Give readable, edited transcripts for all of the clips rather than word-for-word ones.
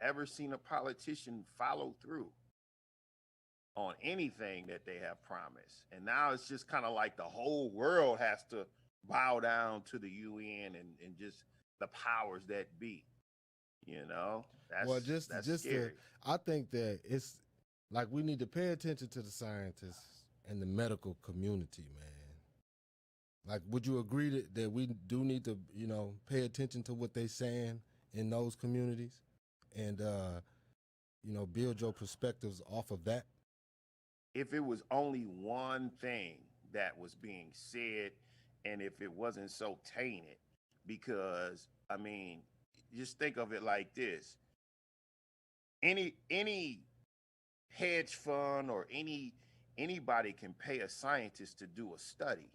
ever seen a politician follow through on anything that they have promised. And now it's just kind of like the whole world has to bow down to the UN and just the powers that be. You know, Well, that's just to, scary. I think that it's like we need to pay attention to the scientists and the medical community, man. Like, would you agree that we do need to, pay attention to what they saying in those communities, and build your perspectives off of that? If it was only one thing that was being said, and if it wasn't so tainted, because I mean, just think of it like this: any hedge fund or anybody can pay a scientist to do a study,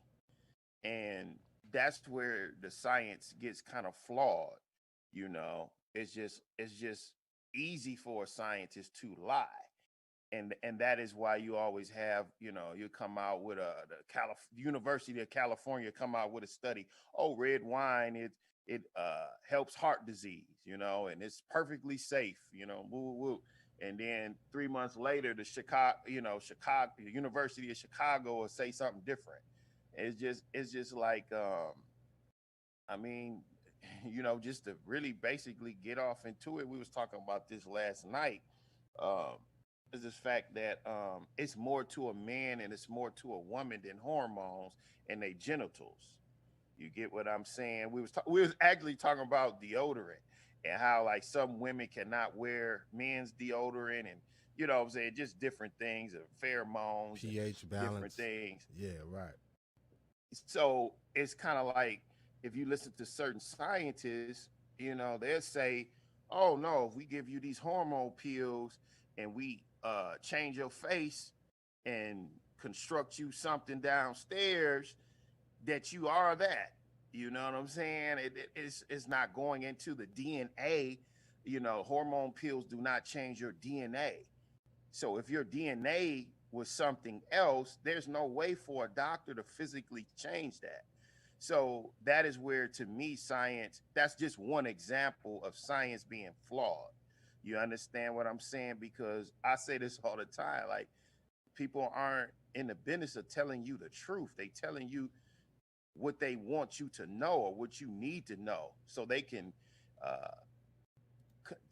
and that's where the science gets kind of flawed. It's just easy for a scientist to lie, and that is why you always have, you come out with University of California come out with a study. Oh, red wine, it helps heart disease, and it's perfectly safe, woo, woo, woo. And then 3 months later, the Chicago University of Chicago will say something different. It's just like, I mean, just to really basically get off into it, we was talking about this last night. Um, is this fact that it's more to a man and it's more to a woman than hormones and their genitals. You get what I'm saying? We was actually talking about deodorant and how like some women cannot wear men's deodorant, and what I'm saying, just different things and pheromones and pH different balance. things. Yeah, right. So it's kind of like, if you listen to certain scientists, they'll say, "Oh no, if we give you these hormone pills and we change your face and construct you something downstairs, that you are that." You know what I'm saying? It's not going into the DNA. Hormone pills do not change your DNA. So if your DNA was something else, there's no way for a doctor to physically change that. So that is where, to me, science, that's just one example of science being flawed. You understand what I'm saying? Because I say this all the time, like, people aren't in the business of telling you the truth. They telling you what they want you to know or what you need to know so they can uh,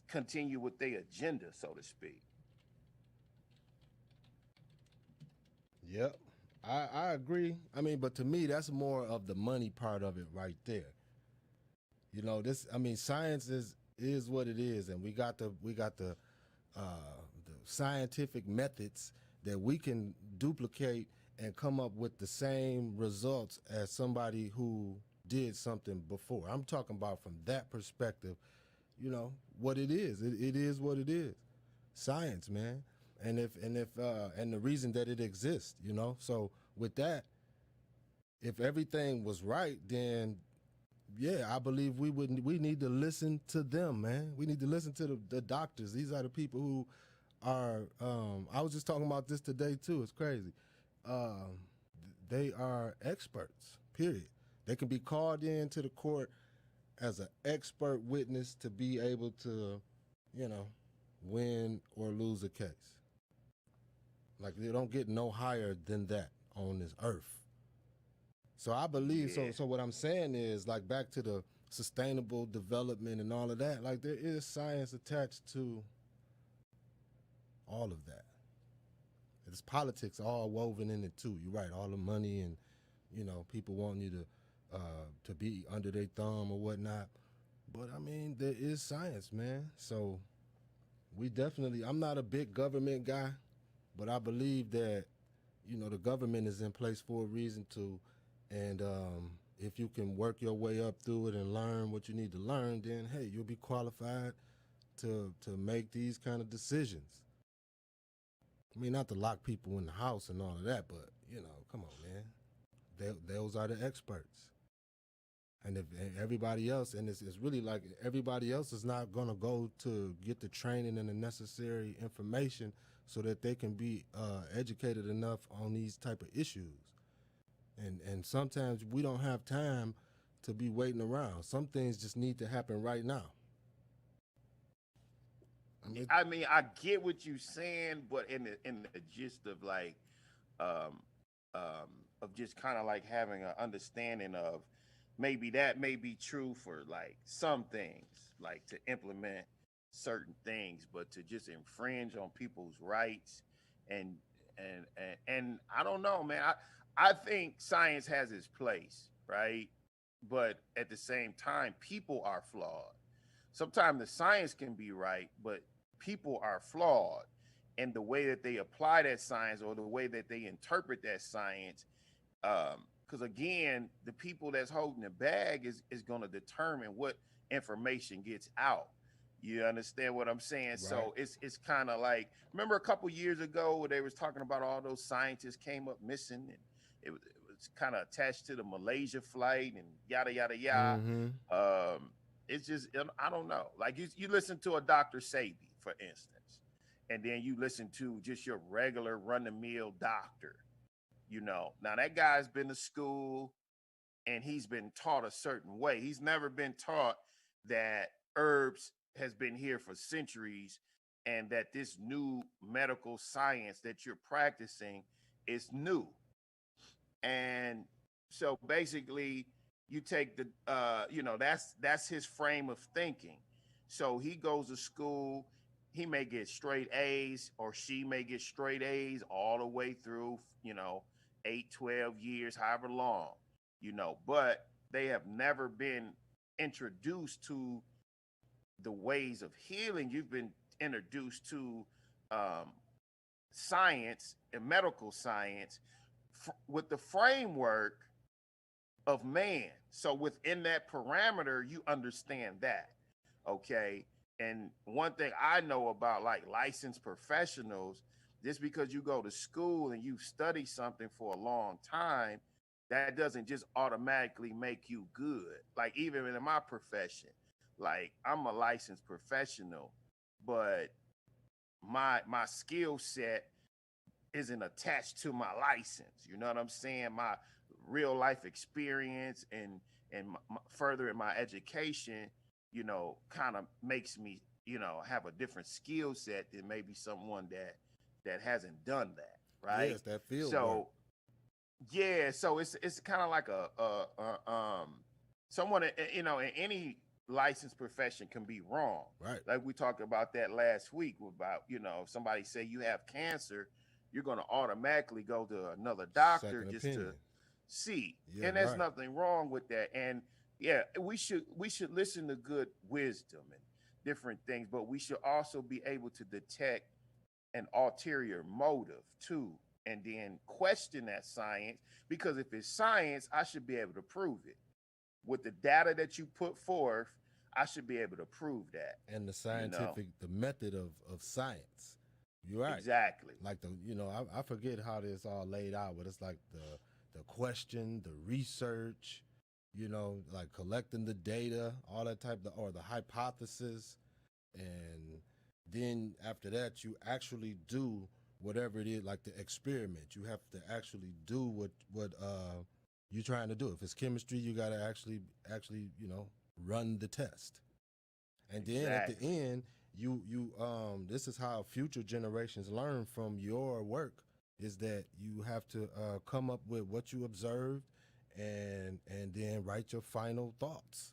continue with their agenda, so to speak. Yep. I agree. I mean, but to me, that's more of the money part of it right there. This. I mean, science is what it is, and we got the scientific methods that we can duplicate and come up with the same results as somebody who did something before. I'm talking about from that perspective. What it is. It is what it is. Science, man. And the reason that it exists. So with that, if everything was right, then yeah, I believe we need to listen to them, man. We need to listen to the doctors. These are the people who are. I was just talking about this today too. It's crazy. Um, they are experts. Period. They can be called into the court as an expert witness to be able to, you know, win or lose a case. Like they don't get no higher than that on this earth. So I believe so. Yeah, So what I'm saying is like back to the sustainable development and all of that. Like there is science attached to all of that. There's politics all woven in it too. You're right. All the money and people want you to be under their thumb or whatnot. But I mean, there is science, man. So we definitely. I'm not a big government guy, but I believe that the government is in place for a reason too. And if you can work your way up through it and learn what you need to learn, then hey, you'll be qualified to make these kind of decisions. I mean, not to lock people in the house and all of that, but come on, man. Those are the experts. And if and everybody else, and it's really like everybody else is not gonna go to get the training and the necessary information so that they can be educated enough on these type of issues. And sometimes we don't have time to be waiting around. Some things just need to happen right now. I mean, I get what you're saying, but in the gist of like, um, of just kind of like having an understanding of maybe that may be true for like some things, like to implement certain things, but to just infringe on people's rights and and I don't know, man. I think science has its place, right? But at the same time, people are flawed. Sometimes the science can be right, but people are flawed. And the way that they apply that science or the way that they interpret that science, because again, the people that's holding the bag is going to determine what information gets out. You understand what I'm saying? Right. So it's kind of like, remember a couple years ago where they was talking about all those scientists came up missing, and it was kind of attached to the Malaysia flight and yada yada yada. Mm-hmm. It's just I don't know. Like you listen to a Dr. Sabi, for instance, and then you listen to just your regular run the mill doctor. Now that guy's been to school and he's been taught a certain way. He's never been taught that herbs has been here for centuries and that this new medical science that you're practicing is new. And so basically you take the that's his frame of thinking. So he goes to school, he may get straight A's or she may get straight A's all the way through, 8, 12 years, however long, but they have never been introduced to the ways of healing. You've been introduced to um, science and medical science with the framework of man. So within that parameter, you understand that. Okay. And one thing I know about like licensed professionals, just because you go to school and you study something for a long time, that doesn't just automatically make you good. Like even in my profession, like I'm a licensed professional, but my skill set isn't attached to my license. You know what I'm saying? My real life experience and further in my education, kind of makes me, have a different skill set than maybe someone that hasn't done that, right? Yes, that field work. So yeah, so it's kind of like a someone in any licensed profession can be wrong. Right. Like we talked about that last week about if somebody say you have cancer, you're going to automatically go to another doctor Second just opinion. to see, Yeah, and there's right. nothing wrong with that. And yeah, we should listen to good wisdom and different things, but we should also be able to detect an ulterior motive too, and then question that science, because if it's science, I should be able to prove it with the data that you put forth. I should be able to prove that. And the You know the method of science. You're right. exactly, Like I forget how this all laid out, but it's like the question, the research, like collecting the data, all that or the hypothesis, and then after that you actually do whatever it is, like the experiment. You have to actually do what you're trying to do. If it's chemistry, you got to actually run the test, and then at the exactly, end you this is how future generations learn from your work, is that you have to come up with what you observed, and then write your final thoughts,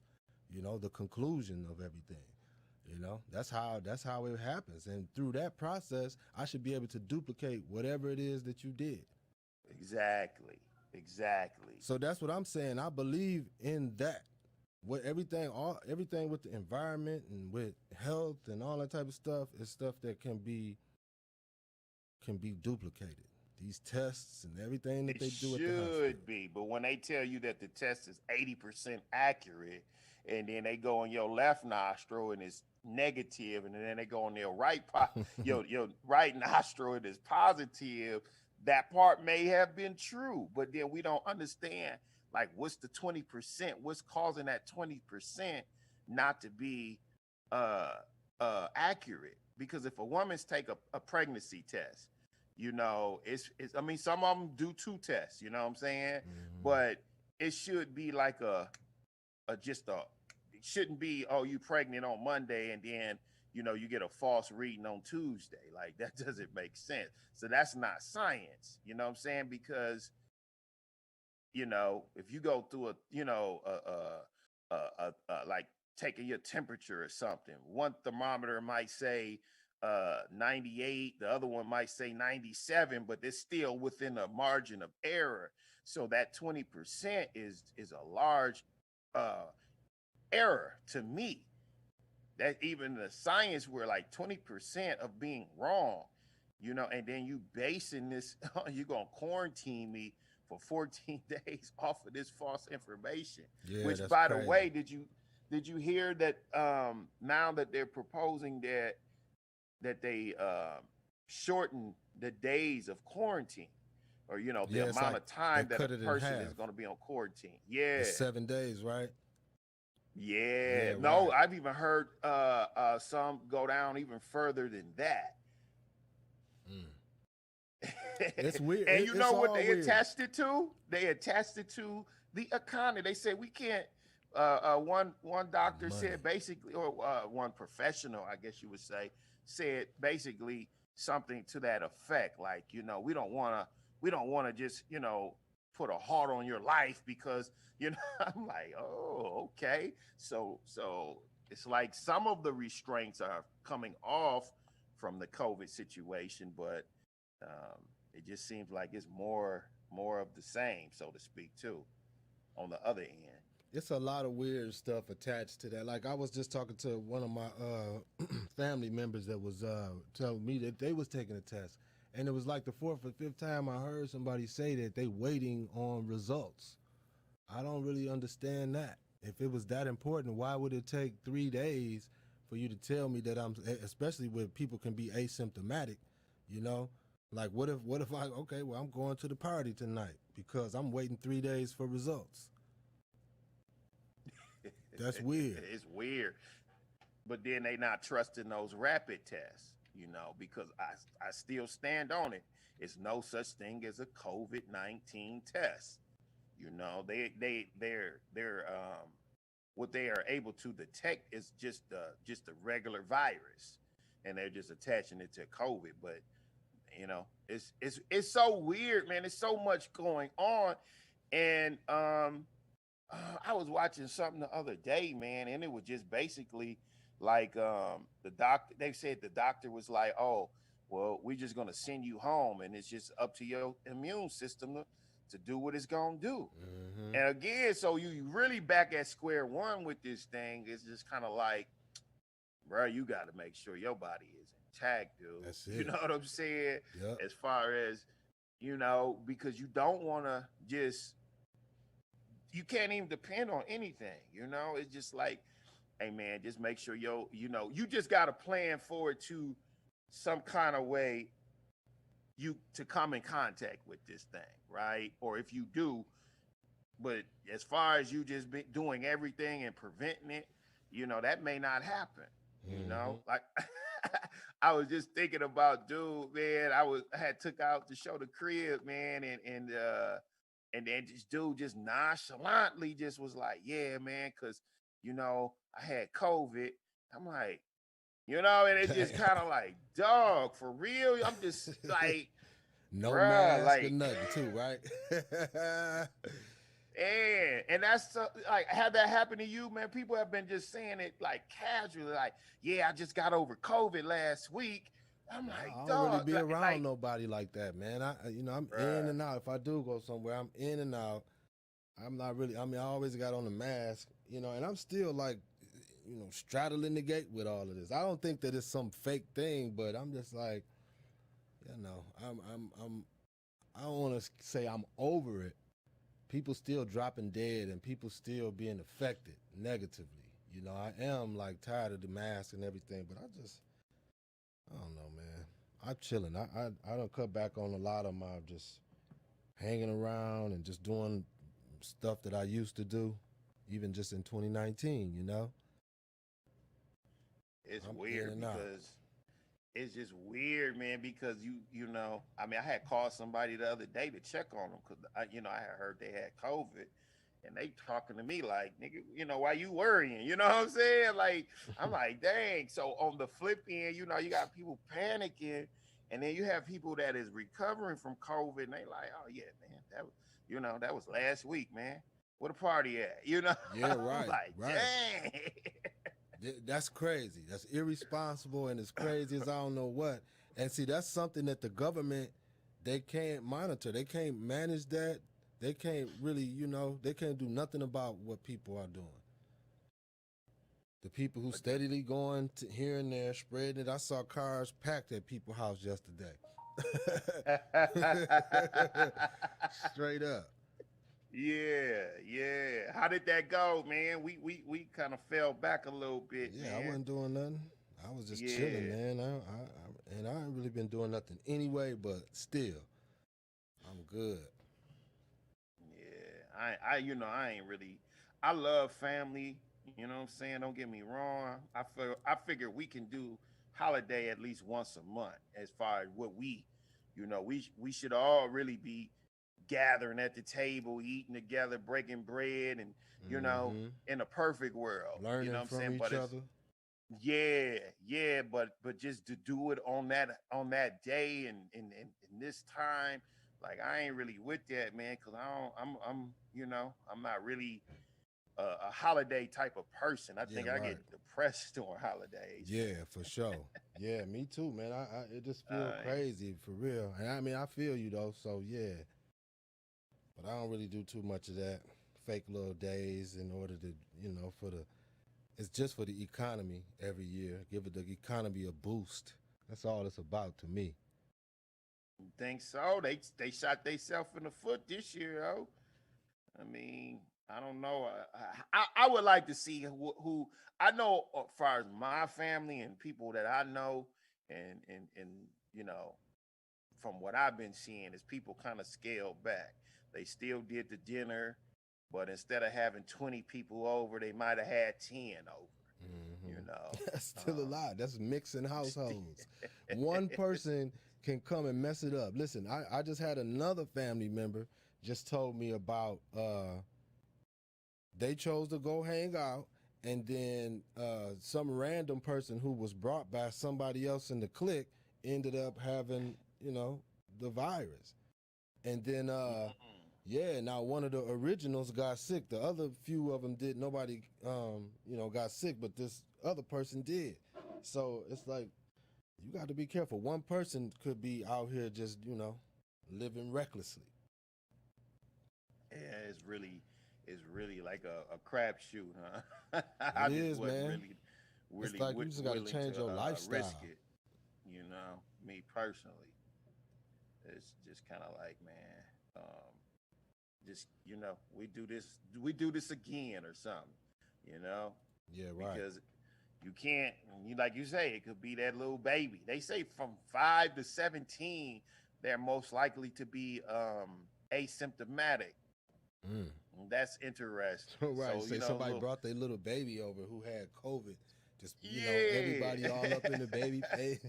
the conclusion of everything. That's how it happens, and through that process I should be able to duplicate whatever it is that you did. exactly, exactly. So that's what I'm saying. I believe in that. What everything with the environment and with health and all that type of stuff is stuff that can be duplicated. These tests and everything that It they do at the hospital. should be, but when they tell you that the test is 80% accurate, and then they go on your left nostril and it's negative, and then they go on their your right nostril and it's positive, that part may have been true, but then we don't understand like what's the 20%, what's causing that 20% not to be uh accurate. Because if a woman's take a pregnancy test, it's I mean, some of them do two tests, you know what I'm saying? Hmm. But it should be like a just a it shouldn't be, oh, you pregnant on Monday and then you get a false reading on Tuesday. Like that doesn't make sense. So that's not science. You know what I'm saying? Because if you go through like taking your temperature or something, one thermometer might say 98, the other one might say 97, but it's still within a margin of error. So that 20% is a large uh, error to me. That even the science were like 20% of being wrong, and then you basing this, you're gonna quarantine me for 14 days off of this false information. Yeah, Which, that's by the crazy. way, did you hear that now that they're proposing that they shorten the days of quarantine, or the Yeah, it's amount like of they time that a cut it in person half. is going to be on quarantine. Yeah. It's 7 days, right? Yeah, Yeah, no, right. I've even heard some go down even further than that. Mm. It's weird. And you It's know what all they weird. attached it to? They attached it to the economy. They said we can't. One The doctor money. said basically, or one professional, I guess you would say, said basically something to that effect. Like, we don't want to just put a halt on your life because I'm like, oh, okay. So it's like some of the restraints are coming off from the COVID situation, but um, it just seems like it's more of the same, so to speak, too, on the other end. It's a lot of weird stuff attached to that. Like I was just talking to one of my family members that was telling me that they was taking a test, and it was like the fourth or fifth time I heard somebody say that they waiting on results. I don't really understand that. If it was that important, why would it take 3 days for you to tell me that especially when people can be asymptomatic, you know? Like what if I okay, well I'm going to the party tonight because I'm waiting 3 days for results. That's weird. It's weird, but then they not trusting those rapid tests, because I still stand on it. It's no such thing as a COVID-19 test. They're what they are able to detect is just a regular virus, and they're just attaching it to COVID. But it's so weird, man. It's so much going on, and I was watching something the other day, man, and it was just basically like the doctor. They said the doctor was like, "Oh, well, we're just gonna send you home, and it's just up to your immune system to do what it's gonna do." Hmm. And again, so you really back at square one with this thing. It's just kind of like, bro, you got to make sure your body is intact, dude. That's You it. know what I'm saying? Yep. As far as because you don't want to just you can't even depend on anything. It's just like, hey man, just make sure you just got to plan for it to some kind of way you to come in contact with this thing, right? Or if you do, but as far as you just be doing everything and preventing it, that may not happen. Hmm. Like I was just thinking about, dude, man. I had took out to show the crib, man, and then this dude just nonchalantly just was like, yeah, man, because I had COVID. I'm like, and it just Damn. kind of like, dog, for real. I'm just like, No bruh, mask or like, nothing, too, right? and that's like, had that happened to you, man? People have been just saying it like casually, like, yeah, I just got over COVID last week. I'm like, I don't really dog, be around like, nobody like that, man. I'm in bruh. and out. If I do go somewhere, I'm in and out. I'm not really. I mean, I always got on the mask, and I'm still like, straddling the gate with all of this. I don't think that it's some fake thing, but I'm just like, I don't want to say I'm over it. People still dropping dead and people still being affected negatively. I am like tired of the mask and everything, but I don't know, man. I'm chilling. I don't cut back on a lot of my just hanging around and just doing stuff that I used to do, even just in 2019. It's I'm in weird and out. because it's just weird, man. Because I mean, I had called somebody the other day to check on them because I had heard they had COVID, And they talking to me like, nigga, why you worrying? You know what I'm saying? Like, I'm like, dang. So on the flip end, you got people panicking, and then you have people that is recovering from COVID, and they like, oh yeah, man, that was last week, man. Where the party at? Yeah, I'm right, like, right. dang. That's crazy. That's irresponsible and as crazy as I don't know what. And see, that's something that the government, they can't monitor. They can't manage that. They can't really, they can't do nothing about what people are doing. The people who steadily going to here and there, spreading it. I saw cars packed at people's house yesterday. Straight up. Yeah. How did that go, man? We kind of fell back a little bit, Yeah, I man. wasn't doing nothing. I was just chilling, Yeah. man. And I ain't really been doing nothing anyway, but still, I'm good. Yeah. I ain't really. I love family. You know what I'm saying? Don't get me wrong. I figure we can do holiday at least once a month. As far as what we should all really be gathering at the table, eating together, breaking bread, and Mm-hmm. in a perfect world. You know Learning what I'm from saying? each But it's other. yeah, but just to do it on that day and this time, like I ain't really with that, man, because I don't I'm not really a holiday type of person. I Yeah, think I get right. depressed during holidays, man. Yeah, for sure. Yeah, me too, man. It just feel Uh, crazy for real. And I mean, I feel you though. So yeah, but I don't really do too much of that fake little days in order to, for the. It's just for the economy every year. Give it the economy a boost. That's all it's about to me. think so. They shot themselves in the foot this year, oh. I mean, I don't know. I would like to see who I know as far as my family and people that I know, and you know, from what I've been seeing, is people kind of scaled back. They still did the dinner, but instead of having 20 people over, they might have had 10 over. You know, That's still a um, lot. That's mixing households. One person can come and mess it up. Listen, I just had another family member just told me about they chose to go hang out, and then some random person who was brought by somebody else in the clique ended up having, the virus. And then yeah, now one of the originals got sick. The other few of them did. Nobody got sick, but this other person did. So it's like you got to be careful. One person could be out here just, living recklessly. yeah, it's really like a crapshoot, huh? It I just is, wasn't man. really It's really like you just got to willing change to your risk lifestyle. it. Me personally, it's just kind of like, man, just we do this again or something, you know, Yeah, right. because you can't. Like you say, it could be that little baby. They say from 5 to 17, they're most likely to be asymptomatic. Mm. That's interesting. Right. So Say somebody look, brought their little baby over who had COVID. Just, everybody yeah. all up in the baby face.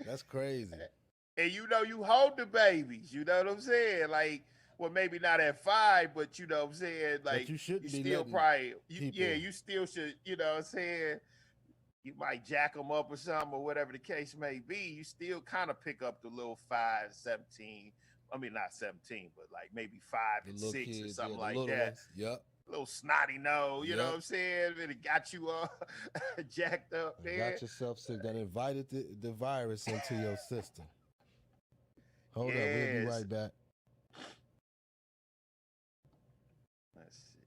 That's crazy. And you hold the babies, you know what I'm saying? Like, well, maybe not at 5, but you know what I'm saying? But Like, you you shouldn't be still letting probably, yeah, people. you still should, you know what I'm saying? You might jack them up or something or whatever the case may be. You still kind of pick up the little 5, 17. I mean, not 17, but like maybe five The and little six or kids, yeah, something the like little that. ones. Yep, Little snotty nose, you know what yep. I'm saying? And it got you all jacked up, And man. got yourself sick. That invited the virus into your system. Hold up, we'll be Yes. right back. Let's see.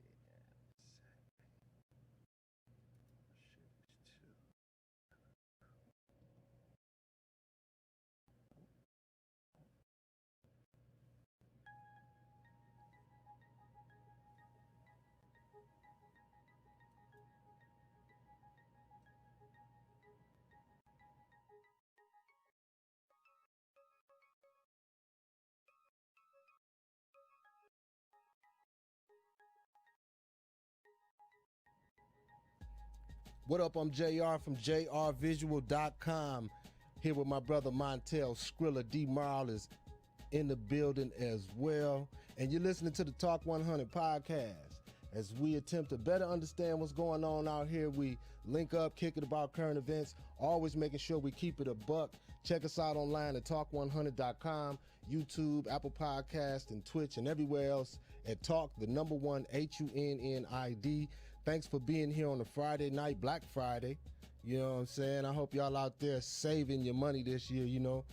What up? I'm JR from jrvisual.com. Here with my brother Montel Skrilla. D. Marl is in the building as well. and you're listening to the Talk 100 podcast. As we attempt to better understand what's going on out here, we link up, kick it about current events, always making sure we keep it a buck. Check us out online at talk100.com, YouTube, Apple Podcast, and Twitch, and everywhere else at Talk, the number one, HUNNID. Thanks for being here on a Friday night, Black Friday. You know what I'm saying? I hope y'all out there saving your money this year, you know.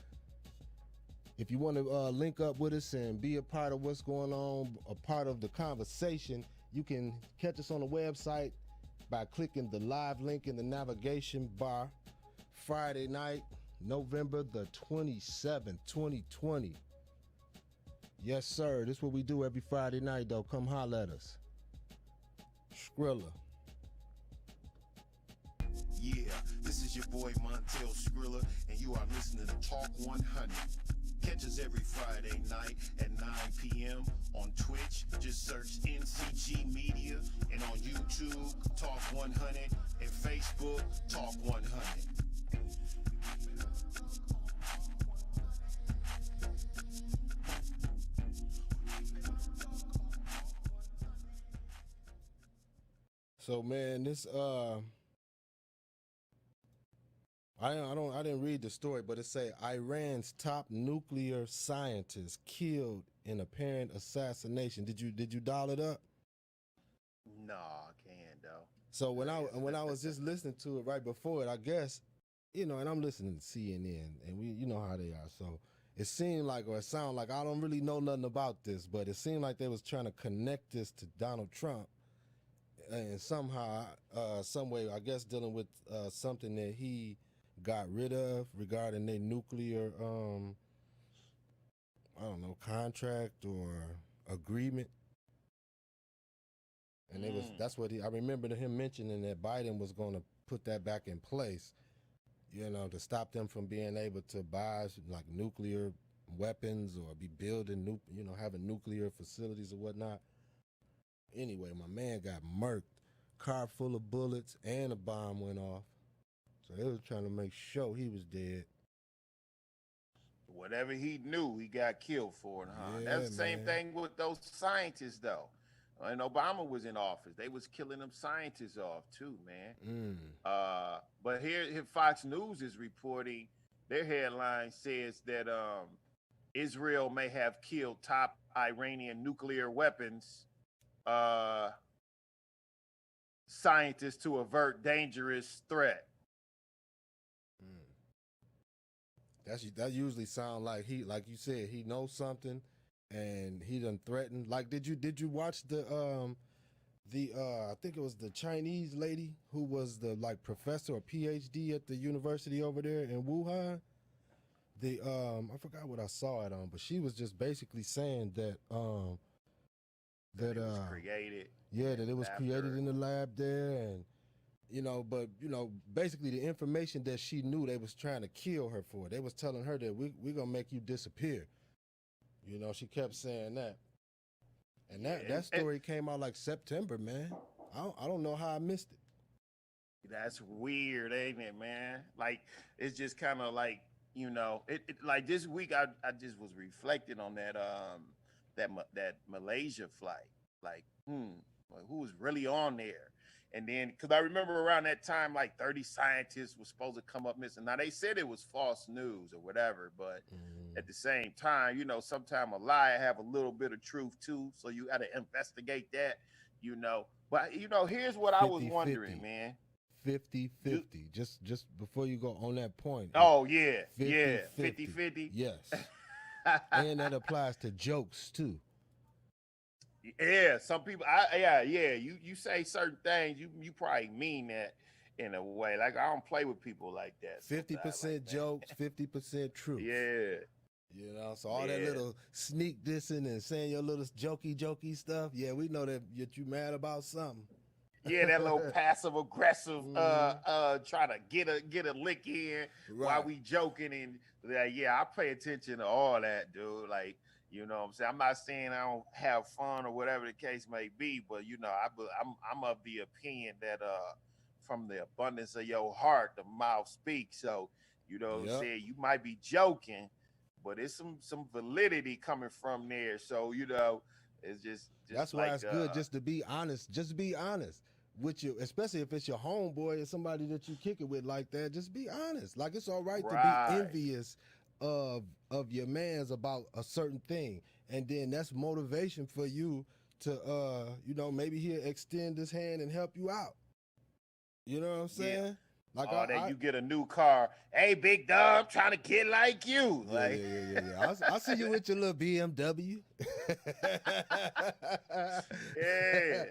If you want to link up with us and be a part of what's going on, a part of the conversation, you can catch us on the website by clicking the live link in the navigation bar. Friday night, November the 27th, 2020. Yes, sir. This is what we do every Friday night, though. Come holler at us. Skrilla. Yeah, this is your boy Montel Skrilla, and you are listening to Talk 100. Catch us every Friday night at 9 p.m. on Twitch. Just search NCG Media, and on YouTube, Talk 100, and Facebook, Talk 100. So man, this I didn't read the story, but it say Iran's top nuclear scientist killed in apparent assassination. Did you dial it up? No, I can't though. So when I was just listening to it right before it, I guess, you know, and I'm listening to CNN, and you know how they are. So it seemed like, or it sounded like, I don't really know nothing about this, but it seemed like they was trying to connect this to Donald Trump, and somehow, some way, I guess dealing with something that he got rid of regarding their nuclear, I don't know, contract or agreement. And it was, that's what I remember him mentioning that Biden was going to put that back in place, you know, to stop them from being able to buy like nuclear weapons or be building, having nuclear facilities or whatnot. Anyway, my man got murked, car full of bullets, and a bomb went off. So they was trying to make sure he was dead. Whatever he knew, he got killed for it, huh? Yeah, That's the same thing with those scientists, though. And Obama was in office. They was killing them scientists off, too, man. But here Fox News is reporting, their headline says that Israel may have killed top Iranian nuclear weapons scientists to avert dangerous threat. That usually sound like he, like you said, he knows something and he done threatened. Like, did you watch the I think it was the Chinese lady who was the like professor or PhD at the university over there in Wuhan? I forgot what I saw it on, but she was just basically saying that that it was created. Yeah, that it was created in the lab there, and but basically the information that she knew, they was trying to kill her for. They was telling her that we're gonna make you disappear. She kept saying that. And that story came out like September, man. I don't know how I missed it. That's weird, ain't it, man? Like, it's just kind of like, like this week I just was reflecting on that Malaysia flight. Like, who was really on there? And then, because I remember around that time, like 30 scientists were supposed to come up missing. Now, they said it was false news or whatever, but at the same time, sometimes a lie have a little bit of truth too. So you got to investigate that, But, here's what 50, I was wondering, 50. Man. 50-50. Just before you go on that point. Oh, yeah. 50-50. Yes. And that applies to jokes too. Yeah, some people. You say certain things. You probably mean that in a way. Like, I don't play with people like that. 50% jokes, 50% truth. Yeah. So all that little sneak dissing and saying your little jokey stuff. Yeah, we know that you mad about something. Yeah, that little passive aggressive, try to get a lick in while we joking, and I pay attention to all that, dude. Like. You know what I'm saying? I'm not saying I don't have fun or whatever the case may be, but I'm of the opinion that from the abundance of your heart, the mouth speaks. So what I'm saying, you might be joking, but it's some validity coming from there. So it's just That's why like it's good just to be honest. Just be honest with you, especially if it's your homeboy or somebody that you kick it with like that. Just be honest. Like it's all right to be right. envious of your man's about a certain thing, and then that's motivation for you to maybe he'll extend his hand and help you out. You know what I'm Yeah. saying? Like Oh, that I you get a new car. Hey, big dog, I'm trying to get like you. yeah, Like, yeah. I see you with your little BMW. yeah,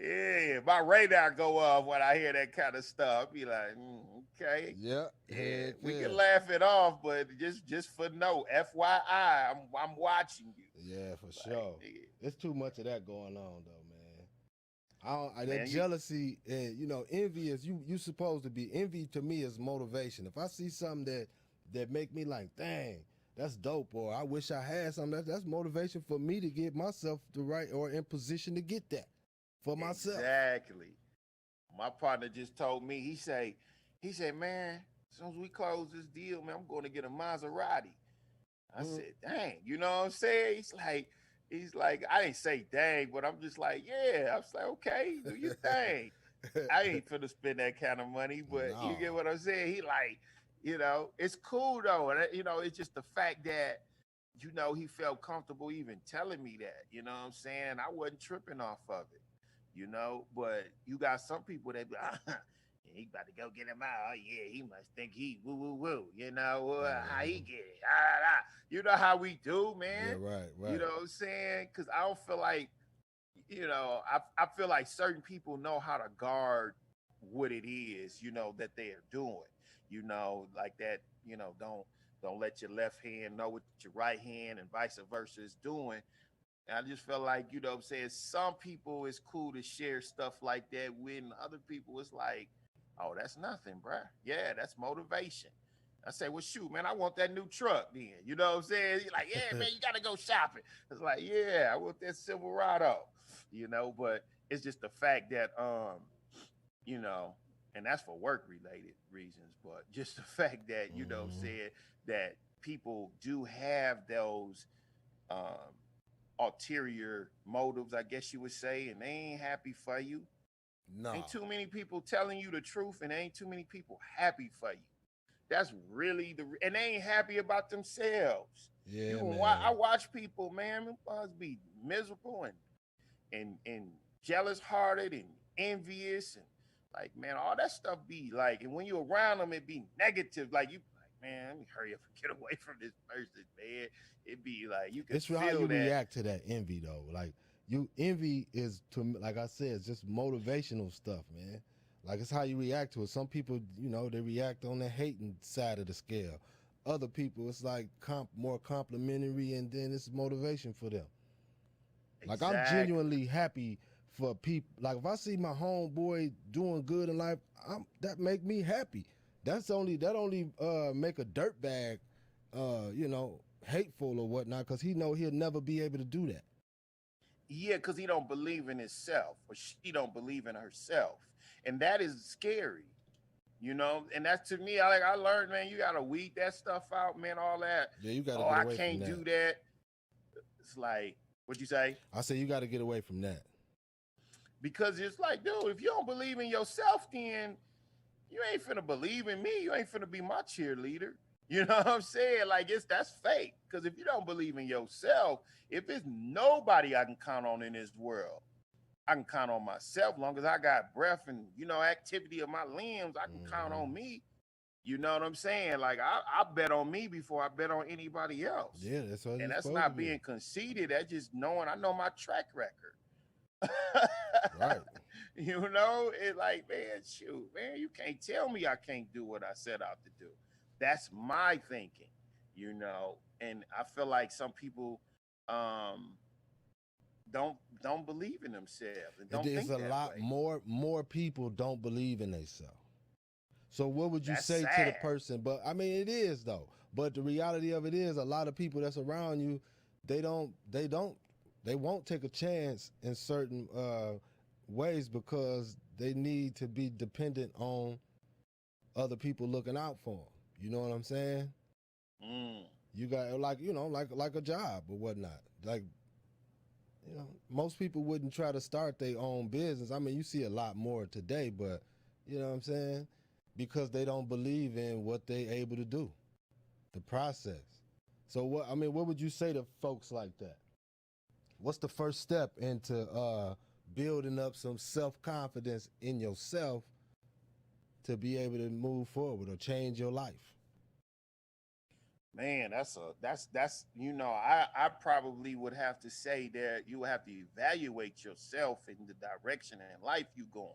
yeah. My radar go off when I hear that kind of stuff. I be like, okay, Yeah, yeah. heck We yeah. can laugh it off, but just for note, FYI, I'm watching you. Yeah, for Like, sure. nigga, There's too much of that going on though, man. That man, you jealousy and envy is you supposed to be envy to me is motivation. If I see something that make me like, dang, that's dope, or I wish I had something, that's motivation for me to get myself the right or in position to get that for myself. exactly. My partner just told me. He said, man, as soon as we close this deal, man, I'm going to get a Maserati. I Mm. said, dang, you know what I'm saying? He's like, I didn't say dang, but I'm just like, yeah. I was like, okay, do your thing. I ain't finna spend that kind of money, but you get No. what I'm saying? He like, it's cool though. And it's just the fact that, he felt comfortable even telling me that. You know what I'm saying? I wasn't tripping off of it, but you got some people that be, he about to go get him out. Oh, yeah, he must think he woo woo woo. How he get it? Ah, ah, ah. You know how we do, Yeah, man. You right. know what I'm saying? Because I don't feel like, I feel like certain people know how to guard what it is, that they are doing. Like that, don't let your left hand know what your right hand and vice versa is doing. And I just felt like, what I'm saying, some people it's cool to share stuff like that with, and other people it's like, oh, that's nothing, bruh. Yeah, that's motivation. I say, well, shoot, man, I want that new truck then. You know what I'm saying? You're like, yeah, man, you got to go shopping. It's like, yeah, I want that Silverado, but it's just the fact that, you know, and that's for work related reasons, but just the fact that, what I'm Mm-hmm. saying, that people do have those um, ulterior motives, I guess you would say, and they ain't happy for you. Ain't No. too many people telling you the truth, and ain't too many people happy for you. That's really and they ain't happy about themselves. You Yeah, can I man. watch people, man, must be miserable and jealous hearted and envious and like, man, all that stuff be like, and when you're around them, it be negative. Like you, like, man, let me hurry up and get away from this person, man. It be like you can It's how you feel that. react to that envy though. Like you envy is to like I said, it's just motivational stuff, man. Like it's how you react to it. Some people, they react on the hating side of the scale. Other people, it's like more complimentary, and then it's motivation for them. Like I'm Exactly. genuinely happy for people. Like if I see my homeboy doing good in life, that make me happy. That only make a dirtbag, hateful or whatnot, because he know he'll never be able to do that. Yeah, because he don't believe in himself or she don't believe in herself. And that is scary, and that's to me, I learned, man, you gotta weed that stuff out, man, all that. Yeah, you got to Oh, get I away from can't that. do that. It's like, what you say? I say you got to get away from that. Because it's like, dude, if you don't believe in yourself, then you ain't finna believe in me. You ain't finna be my cheerleader. You know what I'm saying? Like that's fake. Because if you don't believe in yourself, if it's nobody I can count on in this world, I can count on myself. Long as I got breath and activity of my limbs, I can count Hmm. on me. You know what I'm saying? Like I bet on me before I bet on anybody else. Yeah, that's what And you're that's supposed to not do. being conceited. That's just knowing I know my track record. Right. It's like, man, shoot, man, you can't tell me I can't do what I set out to do. That's my thinking. And I feel like some people um don't believe in themselves and It don't is think a that lot way. more people don't believe in themselves. So what would you That's say to the sad. person? But I mean, it is though. But the reality of it is, a lot of people that's around you, they don't, they don't, they won't take a chance in certain ways because they need to be dependent on other people looking out for them. You know what I'm saying? Mm. You got like a job or whatnot. Like, most people wouldn't try to start their own business. I mean, you see a lot more today, but you know what I'm saying? Because they don't believe in what they able to do, the process. So what would you say to folks like that? What's the first step into building up some self-confidence in yourself to be able to move forward or change your life? Man, I probably would have to say that you have to evaluate yourself in the direction in life you going.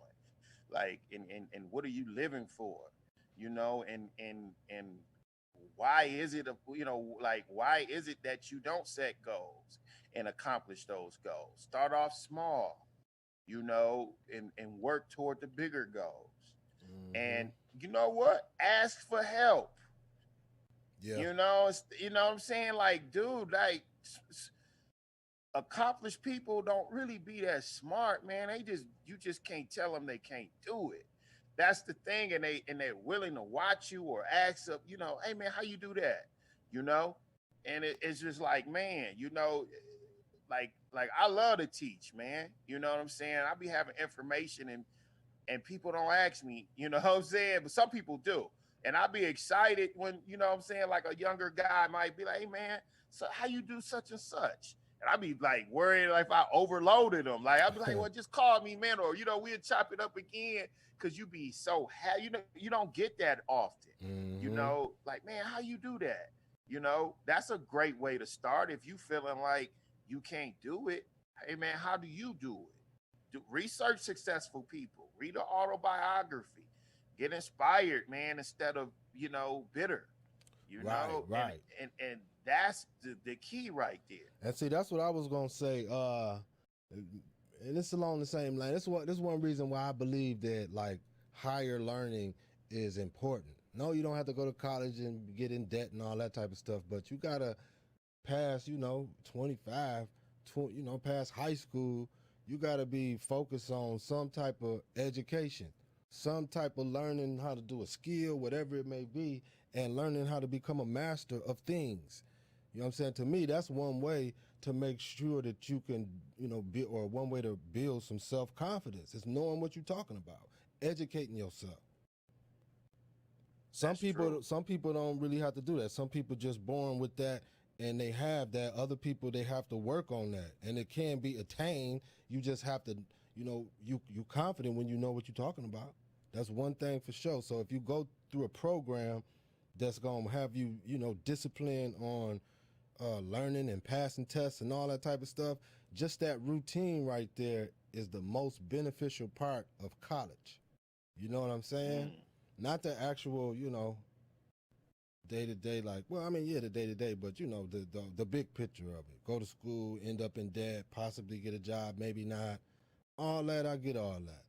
Like, and what are you living for? And why is it why is it that you don't set goals and accomplish those goals? Start off small, and work toward the bigger goals. Mm-hmm. And you know what? Ask for help. Yeah. You know what I'm saying? Like, dude, like accomplished people don't really be that smart, man. You just can't tell them they can't do it. That's the thing, and they're willing to watch you or ask up, hey man, how you do that? You know? And it's just like, man, like I love to teach, man. You know what I'm saying? I be having information and people don't ask me, you know what I'm saying? But some people do. And I'll be excited when, you know what I'm saying, like a younger guy might be like, hey man, so how you do such and such? And I'll be like worried if I overloaded them. Like I'll be like, well, just call me, man, or we'll chop it up again. Cause you be so happy. You don't get that often. Mm-hmm. Like, man, how you do that? That's a great way to start. If you feeling like you can't do it, hey man, how do you do it? Research successful people, read an autobiography, get inspired, man, instead of bitter. Right. And that's the key right there. And see, that's what I was gonna say. And it's along the same line. This one reason why I believe that like higher learning is important. No, you don't have to go to college and get in debt and all that type of stuff, but you gotta pass, 25, past high school. You gotta be focused on some type of education, some type of learning how to do a skill, whatever it may be, and learning how to become a master of things. You know what I'm saying? To me, that's one way to make sure that you can, or one way to build some self-confidence is knowing what you're talking about, educating yourself. Some people don't really have to do that. Some people just born with that and they have that. Other people, they have to work on that, and it can be attained. You just have to, you confident when you know what you're talking about. That's one thing for sure. So if you go through a program that's gonna have you, disciplined on learning and passing tests and all that type of stuff, just that routine right there is the most beneficial part of college. You know what I'm saying? Not the actual, day to day, like, well, I mean, yeah, the day to day, but the big picture of it. Go to school, end up in debt, possibly get a job, maybe not. All that, I get all that.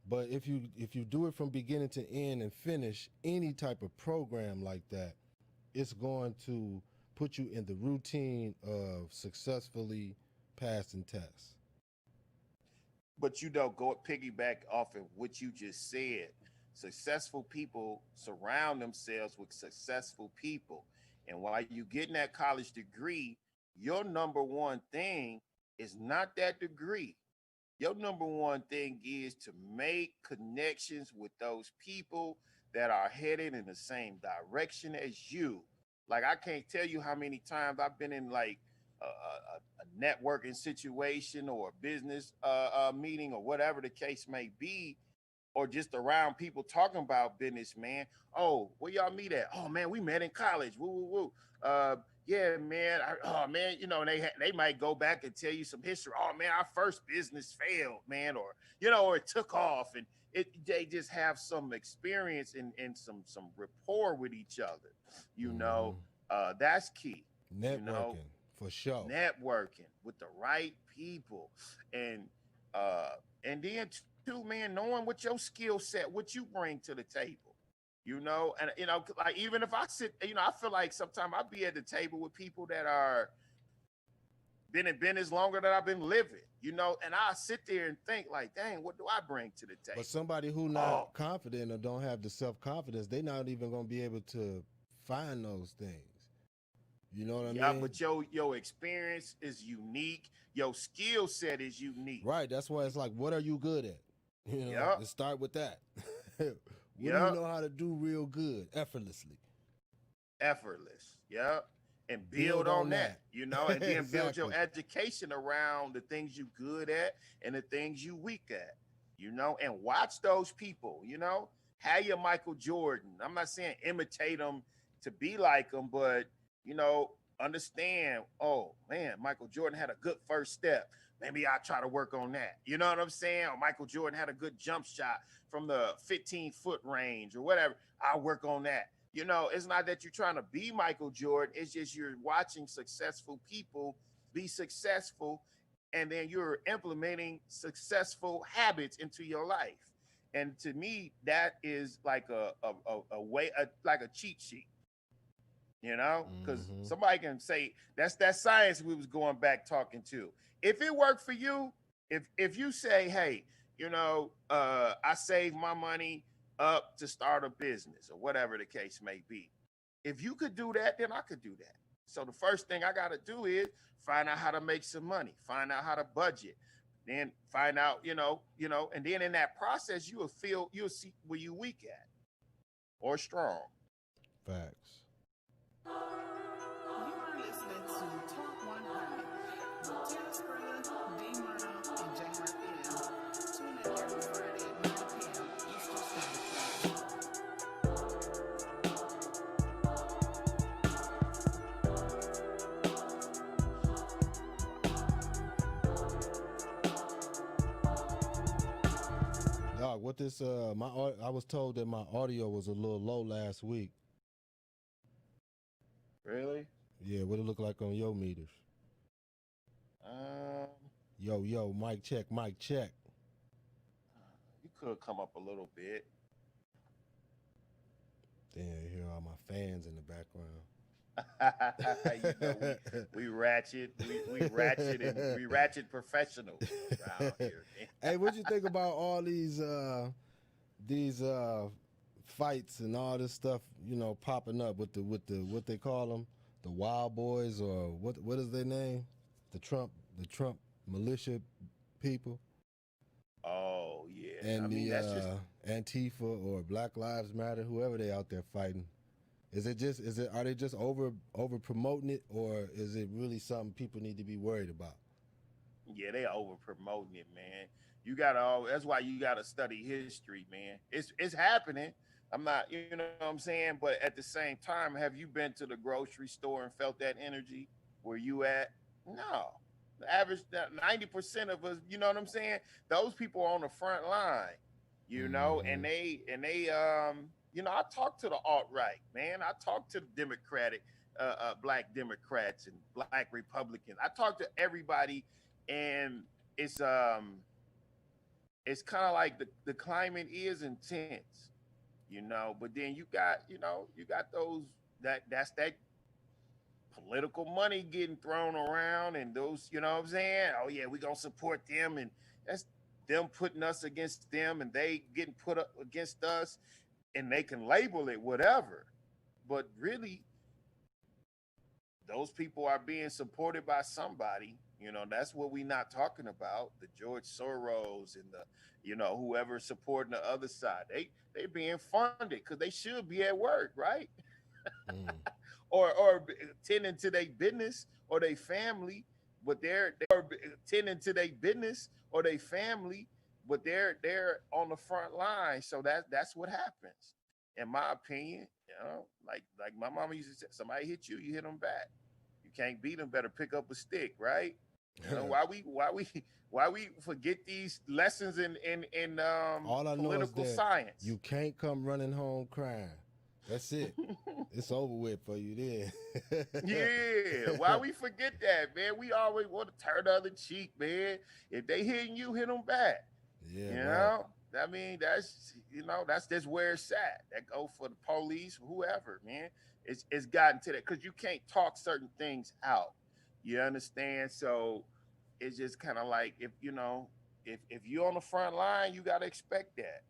But if you do it from beginning to end and finish any type of program like that, it's going to put you in the routine of successfully passing tests. But go piggyback off of what you just said. Successful people surround themselves with successful people. And while you getting that college degree, your number one thing is not that degree. Your number one thing is to make connections with those people that are headed in the same direction as you. Like, I can't tell you how many times I've been in like a networking situation or a business meeting or whatever the case may be, or just around people talking about business, man. Oh, where y'all meet at? Oh man, we met in college. Woo woo woo. Yeah, man. Oh man, they might go back and tell you some history. Oh man, our first business failed, man, or it took off, and they just have some experience and some rapport with each other. Mm-hmm. That's key. Networking, for sure. Networking with the right people, and then too, man, knowing what your skill set, what you bring to the table, and like even if I sit, I feel like sometimes I'll be at the table with people that are been in business longer than I've been living, and I sit there and think like, dang, what do I bring to the table? But somebody who not confident or don't have the self-confidence, they not even gonna be able to find those things. You know what I Yeah, mean? but your experience is unique. Your skill set is unique. Right. That's why it's like, what are you good at? You know, Yep. let's start with that. What do you Yep. know how to do real good, effortlessly? Effortless. Yep. And Build build on on that. that, and then build your Exactly. education around the things you good at and the things you weak at, and watch those people, have your Michael Jordan. I'm not saying imitate them to be like them, but, you know, understand, oh man, Michael Jordan had a good first step. Maybe I'll try to work on that. You know what I'm saying? Or Michael Jordan had a good jump shot from the 15-foot range or whatever. I'll work on that. It's not that you're trying to be Michael Jordan. It's just you're watching successful people be successful, and then you're implementing successful habits into your life. And to me, that is like a way, like a cheat sheet, because Mm-hmm. somebody can say that's that science we was going back talking to. If it worked for you, if you say, hey, I save my money up to start a business or whatever the case may be. If you could do that, then I could do that. So the first thing I got to do is find out how to make some money, find out how to budget, then find out, and then in that process, you'll see where you weak at or strong. Facts. You are listening to Talk 100 with Terrence Spurler, D. Murrow, and J. Murphy. Tune in every Friday at 9 p.m. Eastern Standard Time. Dog, what this I was told that my audio was a little low last week. Really? Yeah, what it look like on your meters? Um, Yo, mic check, mic check. you could come up a little bit. Damn, you hear all my fans in the background. We ratchet, we ratchet, and we ratchet professionals around here. Hey, what you think about all these fights and all this stuff, popping up with the what they call them, the Wild Boys, or what is their name? The Trump militia people. Oh yeah, And I mean that's just Antifa or Black Lives Matter, whoever they out there fighting. Are they just over promoting it, or is it really something people need to be worried about? yeah, they over promoting it, man. You gotta that's why you gotta study history, man. It's happening. I'm not, you know what I'm saying, but at the same time, have you been to the grocery store and felt that energy where you at? No. The average 90% of us, you know what I'm saying? Those people are on the front line, Mm-hmm. and I talk to the alt right, man. I talk to the Democratic, black Democrats and black Republicans. I talk to everybody, and it's um it's kind of like the climate is intense, but then you got those that's that political money getting thrown around, and those, you know what I'm saying? Oh yeah, we gonna support them, and that's them putting us against them, and they getting put up against us, and they can label it whatever. But really, those people are being supported by somebody. That's what we not talking about. The George Soros and the, whoever supporting the other side. They being funded because they should be at work, right? Mm. or tending to their business or their family, but they're tending to their business or their family, but they're on the front line. So that's what happens, in my opinion. Like my mama used to say, somebody hit you, you hit them back. You can't beat them, better pick up a stick, right? Why we forget these lessons in All I know is political that science? you can't come running home crying. That's it. It's over with for you then. Yeah, why we forget that, man? We always want to turn the other cheek, man. If they hitting you, hit them back. Yeah, You right. know, I mean, that's just where it's at. That go for the police, whoever, man. It's gotten to that because you can't talk certain things out. You understand? So it's just kind of like if you're on the front line, you gotta expect that.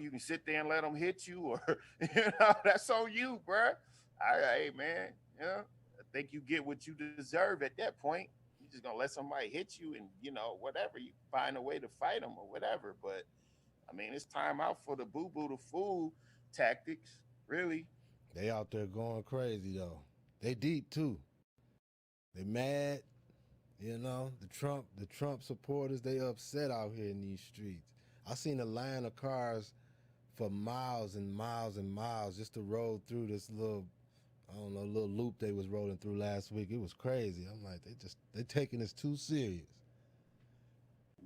You can sit there and let them hit you, or that's on you, bruh. Hey man, you know, I think you get what you deserve at that point. You're just gonna let somebody hit you, and whatever, you find a way to fight them or whatever. But I mean, it's time out for the boo boo the fool tactics, really. They out there going crazy though. They deep too. They mad. The Trump supporters, they upset out here in these streets. I seen a line of cars for miles and miles and miles just to roll through this little, I don't know, little loop they was rolling through last week. It was crazy. I'm like, they taking this too serious.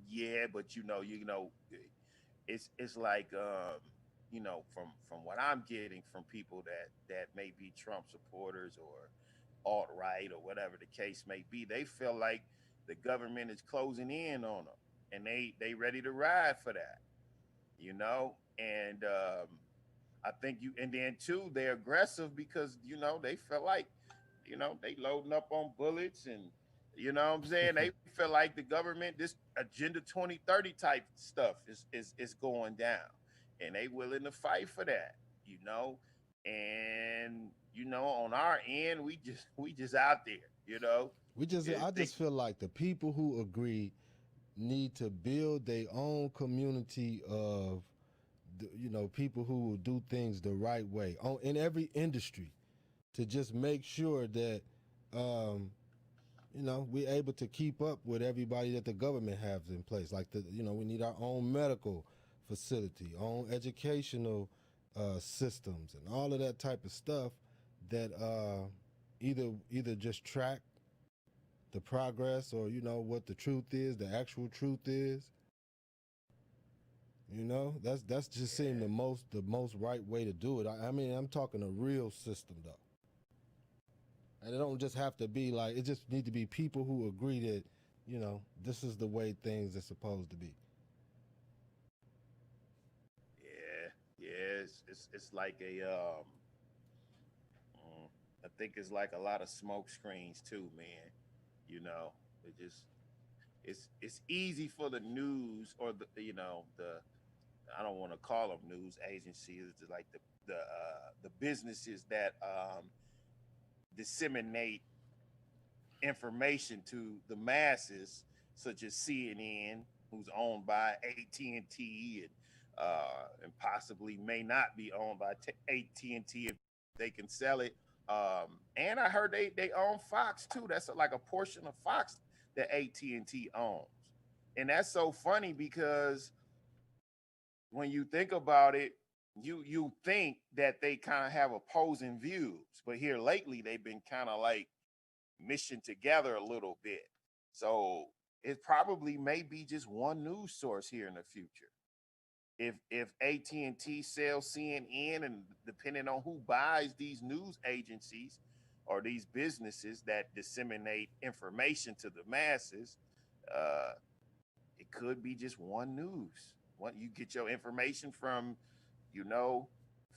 Yeah, but it's like from what I'm getting from people that may be Trump supporters or alt right or whatever the case may be, they feel like the government is closing in on them, and they ready to ride for that, and I think and then too, they're aggressive because they feel like they loading up on bullets, and what I'm saying, they feel like the government, this agenda 2030 type stuff is going down, and they willing to fight for that, and on our end, we just out there. I just feel like the people who agree need to build their own community of, people who will do things the right way in every industry, to just make sure that, we're able to keep up with everybody that the government has in place. Like we need our own medical facility, own educational systems, and all of that type of stuff that either just track the progress or what the truth is, the actual truth is. That's just seemed the most right way to do it. I mean, I'm talking a real system though. And it don't just have to be like, it just need to be people who agree that, this is the way things are supposed to be. Yeah, it's like I think it's like a lot of smoke screens too, man. It just it's easy for the news or the I don't want to call them news agencies. It's like the businesses that disseminate information to the masses, such as CNN, who's owned by AT&T, and possibly may not be owned by AT&T if they can sell it. And I heard they own Fox too. That's like a portion of Fox that AT&T owns, and that's so funny because when you think about it, you think that they kind of have opposing views, but here lately they've been kind of like mission together a little bit. So it probably may be just one news source here in the future. If AT&T sells CNN, and depending on who buys these news agencies or these businesses that disseminate information to the masses, it could be just one news. What you get your information from,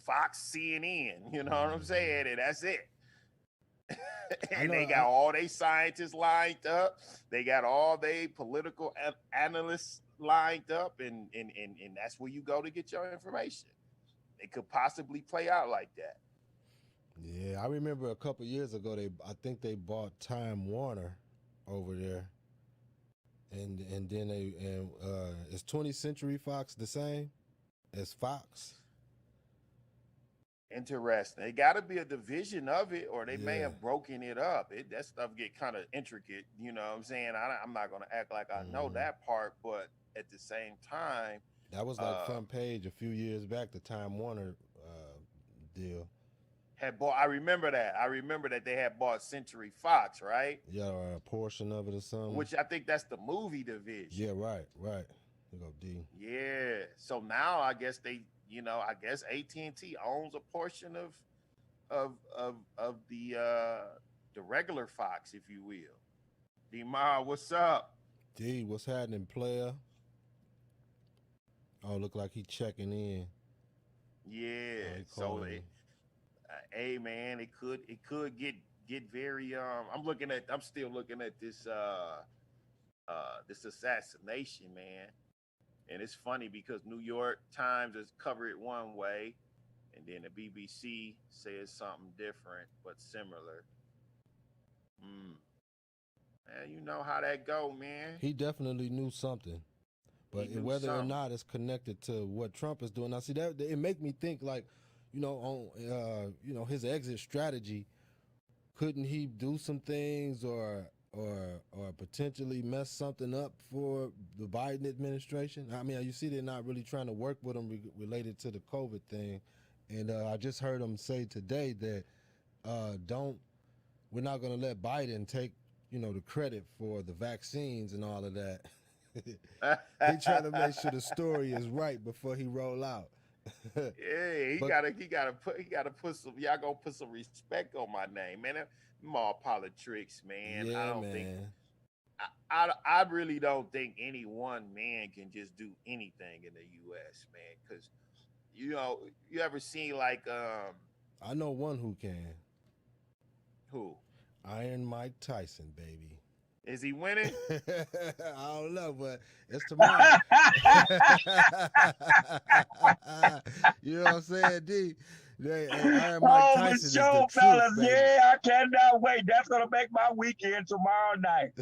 Fox, CNN, you know what I'm saying, and that's it. And they got all they scientists lined up. They got all they political analysts lined up, and that's where you go to get your information. It could possibly play out like that. Yeah, I remember a couple years ago I think they bought Time Warner over there, and then is 20th Century Fox the same as Fox? Interesting. It got to be a division of it, or they may have broken it up. That stuff get kind of intricate. You know what I'm saying? I'm not going to act like I know that part, but at the same time, that was like front page a few years back. The Time Warner deal had bought. I remember that. They had bought Century Fox, right? Yeah, or a portion of it or something. Which I think that's the movie division. Yeah, right. You go D. Yeah. So now I guess I guess AT&T owns a portion of the regular Fox, if you will. D-Ma, what's up? D, what's happening, player? Oh, look like he checking in. Yeah. So hey man, it could get very I'm still looking at this this assassination, man. And it's funny because New York Times has covered it one way, and then the BBC says something different but similar. Mm. Man, you know how that go, man. He definitely knew something. But He knew whether or something. not it's connected to what Trump is doing, now see that it make me think like, on his exit strategy. Couldn't he do some things or potentially mess something up for the Biden administration? I mean, you see, they're not really trying to work with him related to the COVID thing, and I just heard him say today that we're not going to let Biden take the credit for the vaccines and all of that. He trying to make sure the story is right before he roll out. Yeah, he But gotta put some. Y'all gonna put some respect on my name, man. Them all politics, man. I yeah, don't think. man. I really don't think any one man can just do anything in the U.S., man. Because you ever seen like I know one who can. who Iron Mike Tyson, baby. is he winning? I don't know, but it's tomorrow. You know what I'm saying, D? Iron Mike Oh, for Tyson is the sure, truth, fellas. baby. Yeah, I cannot wait. That's gonna make my weekend tomorrow night.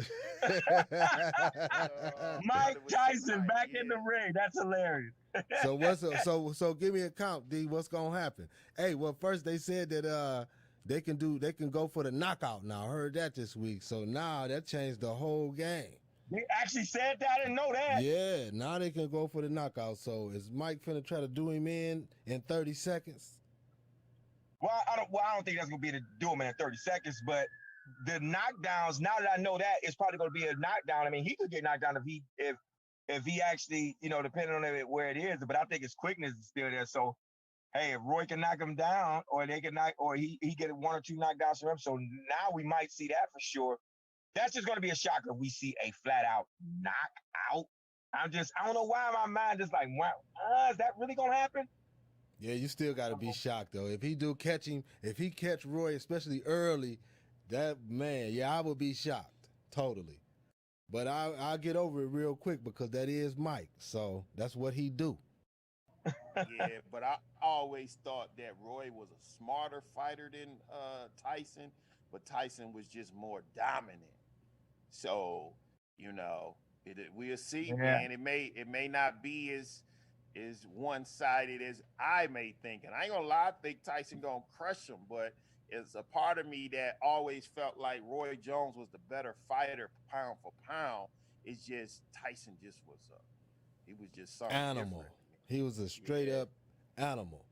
Mike Tyson back in the ring. That's hilarious. So give me a count, D. What's gonna happen? Hey, well, first they said that they can go for the knockout now. I heard that this week. So now that changed the whole game. They actually said that. I didn't know that. Yeah, now they can go for the knockout. So is Mike finna try to do him in 30 seconds? Well, I don't think that's gonna be to do him in 30 seconds. But the knockdowns. Now that I know that, it's probably gonna be a knockdown. I mean, he could get knocked down if he actually, depending on where it is. But I think his quickness is still there. So hey, if Roy can knock him down, or they can knock, or he get one or two knockdowns from him. So now we might see that for sure. That's just gonna be a shocker if we see a flat out knockout. I don't know why my mind is like, wow, is that really gonna happen? Yeah, you still got to be shocked though. If he catch Roy, especially early, that man, yeah, I would be shocked totally. But I'll get over it real quick because that is Mike, so that's what he do. Yeah, but I always thought that Roy was a smarter fighter than Tyson, but Tyson was just more dominant. So we'll see, Yeah. man. It may not be as one sided as I may think, and I ain't gonna lie, I think Tyson gonna crush him, but it's a part of me that always felt like Roy Jones was the better fighter pound for pound. It's just Tyson he was just something Animal. different. He was a straight up animal.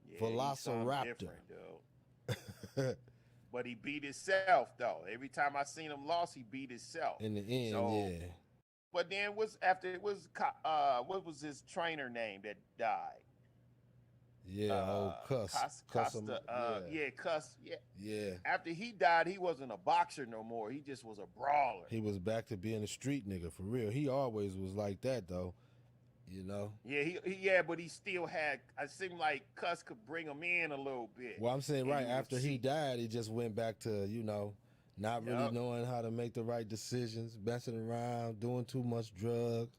Yeah, Velociraptor. Dude. But he beat himself though. Every time I seen him lost, he beat himself. In the end, yeah. But then what was his trainer name that died? Yeah, old Cuss. Costa. Cuss. Yeah. Yeah. After he died, he wasn't a boxer no more. He just was a brawler. He was back to being a street nigga for real. He always was like that though. Yeah, but he still had. It seemed like Cuss could bring him in a little bit. Well, I'm saying right after he died, he just went back to not really knowing how to make the right decisions, messing around, doing too much drugs.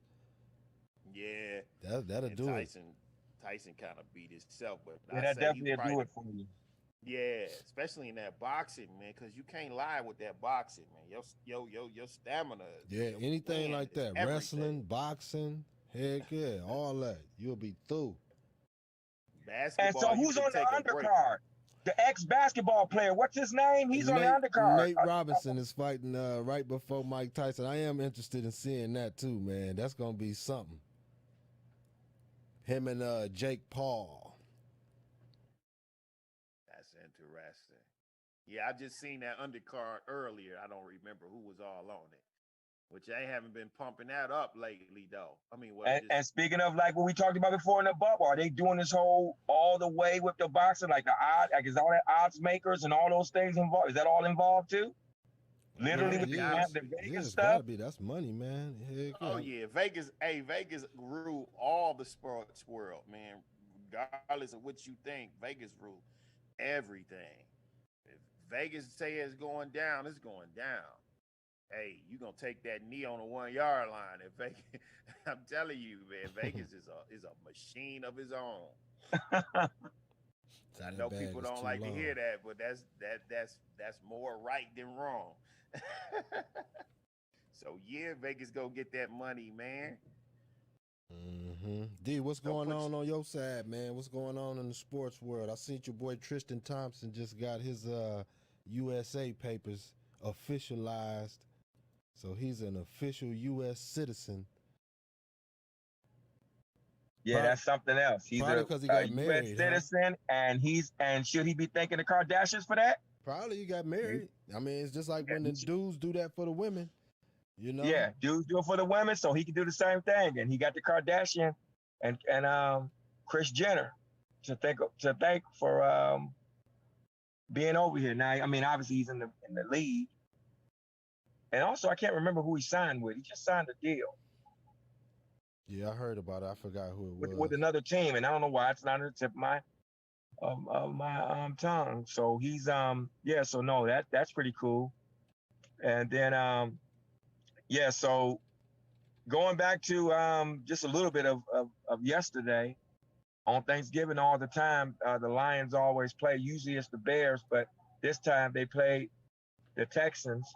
Yeah, that'll do it. Tyson kind of beat himself, but that definitely do it for you. Yeah, especially in that boxing, man, because you can't lie with that boxing, man. Your stamina. Yeah, anything like that, wrestling, boxing. Heck yeah, all that. You'll be through. Basketball. And so who's on the undercard? The ex-basketball player. What's his name? He's on the undercard. Nate Robinson is fighting right before Mike Tyson. I am interested in seeing that too, man. That's going to be something. Him and Jake Paul. That's interesting. Yeah, I just seen that undercard earlier. I don't remember who was all on it. Which I haven't been pumping that up lately, though. I mean, and speaking of like what we talked about before in the bubble, are they doing this whole all the way with the boxing, like the odds, like is all that odds makers and all those things involved? Is that all involved too? Literally with the Vegas stuff. That's money, man. Heck oh yeah, Vegas rule all the sports world, man. Regardless of what you think, Vegas rule everything. If Vegas say it's going down, it's going down. Hey, you gonna take that knee on the 1 yard line at Vegas? I'm telling you, man, Vegas is a machine of his own. So I that know bag people is don't too like to long. hear that, but that's more right than wrong. So yeah, Vegas go get that money, man. D, what's Don't going put on your side, man? What's going on in the sports world? I seen your boy Tristan Thompson just got his USA papers officialized, so he's an official U.S. citizen. Yeah, Probably, that's something else. He's probably a, because he a got U.S. married, huh? citizen, and should he be thanking the Kardashians for that? Probably he got married. I mean, it's just like Yeah, when the dudes do that for the women, you know? yeah, dudes do it for the women, so he can do the same thing. And he got the Kardashian and Kris Jenner to thank for being over here. Now, I mean, obviously he's in the league, and also I can't remember who he signed with. He just signed a deal Yeah, I heard about it. I forgot who it was. with another team, and I don't know why it's not on the tip of my tongue. So he's yeah, so no, that's pretty cool. And then yeah, so going back to just a little bit of yesterday on Thanksgiving, all the time the Lions always play. Usually it's the Bears, but this time they played the Texans.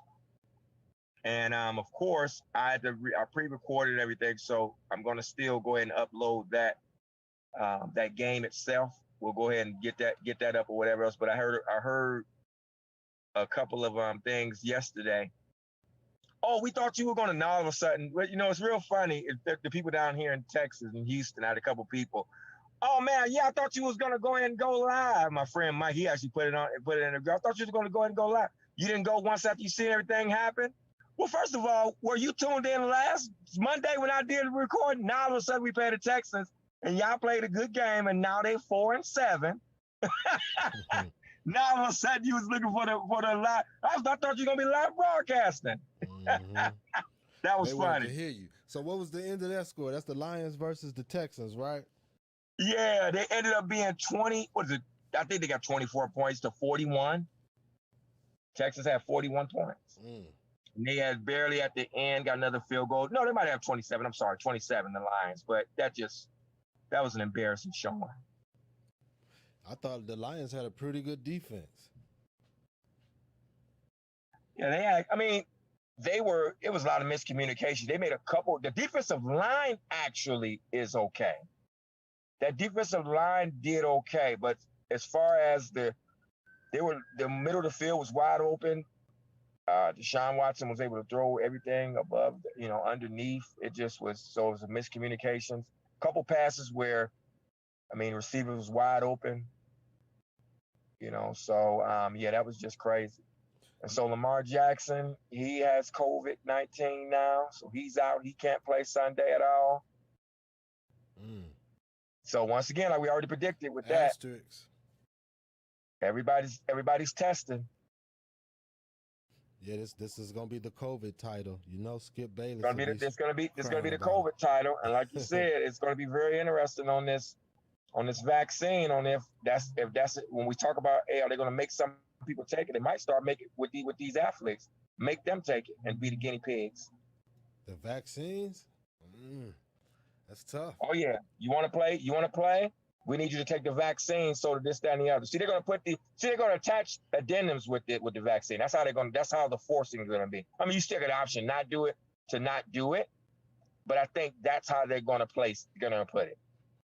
And of course I pre-recorded everything, so I'm going to still go ahead and upload that game itself. We'll go ahead and get that up or whatever else. But I heard a couple of things yesterday. Oh, we thought you were going to, now all of a sudden, well, it's real funny. The people down here in Texas and Houston, I had a couple people. Oh man, yeah, I thought you was going to go ahead and go live. My friend Mike, he actually put it in a girl. I thought you was going to go ahead and go live. You didn't go once after you seen everything happen? Well, first of all, were you tuned in last Monday when I did the recording? Now all of a sudden we played the Texans and y'all played a good game and now they 4-7. Now all of a sudden you was looking for the live. I thought you were gonna be live broadcasting. That was they funny. Wanted to hear you. So what was the end of that score? That's the Lions versus the Texans, right? Yeah, they ended up being 20. What is it? I think they got 24 points to 41. Texas had 41 points. And they had barely at the end got another field goal. No, they might have 27. I'm sorry, 27, the Lions. But that was an embarrassing showing. I thought the Lions had a pretty good defense. Yeah, they had, I mean, it was a lot of miscommunication. They made a couple, the defensive line actually is okay. That defensive line did okay, but as far as the middle of the field was wide open. Deshaun Watson was able to throw everything above, underneath. It was a miscommunications. Couple passes where, receiver was wide open. So yeah, that was just crazy. And so Lamar Jackson, he has COVID-19 now, so he's out. He can't play Sunday at all. So once again, like we already predicted with Asterisks. that, everybody's testing. Yeah, this is gonna be the COVID title. Skip Bayless. It's gonna be the COVID title, and like you said, it's gonna be very interesting on this vaccine. On if that's it. When we talk about, hey, are they gonna make some people take it? They might start making with these athletes, make them take it and be the guinea pigs. The vaccines, that's tough. Oh yeah, you want to play? We need you to take the vaccine, so this, that, and the other. See, they're gonna attach addendums with the vaccine. That's how the forcing is gonna be. You still got an option not do it, but I think that's how they're gonna put it.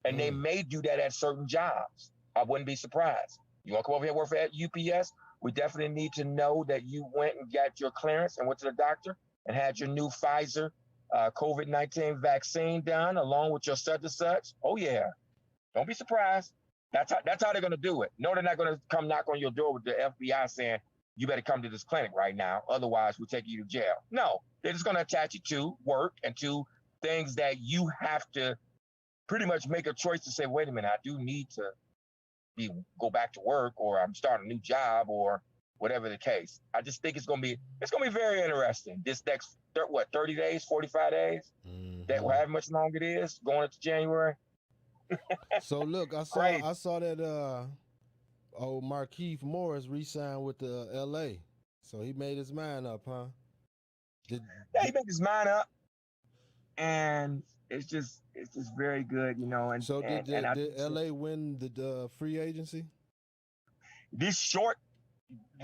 And they may do that at certain jobs. I wouldn't be surprised. You want to come over here and work for UPS? We definitely need to know that you went and got your clearance and went to the doctor and had your new Pfizer COVID-19 vaccine done along with your such and such. Oh yeah. Don't be surprised. That's how they're going to do it. No, they're not going to come knock on your door with the FBI saying, you better come to this clinic right now. Otherwise, we'll take you to jail. No, they're just going to attach you to work and to things that you have to pretty much make a choice to say, wait a minute, I do need to go back to work, or I'm starting a new job, or whatever the case. I just think it's going to be very interesting. This next, 30 days, 45 days, that however much longer it is, going into January. So look, I saw that old Markeith Morris re-signed with the LA. So he made his mind up, huh? He made his mind up, and it's just very good, And so did LA win the free agency? this short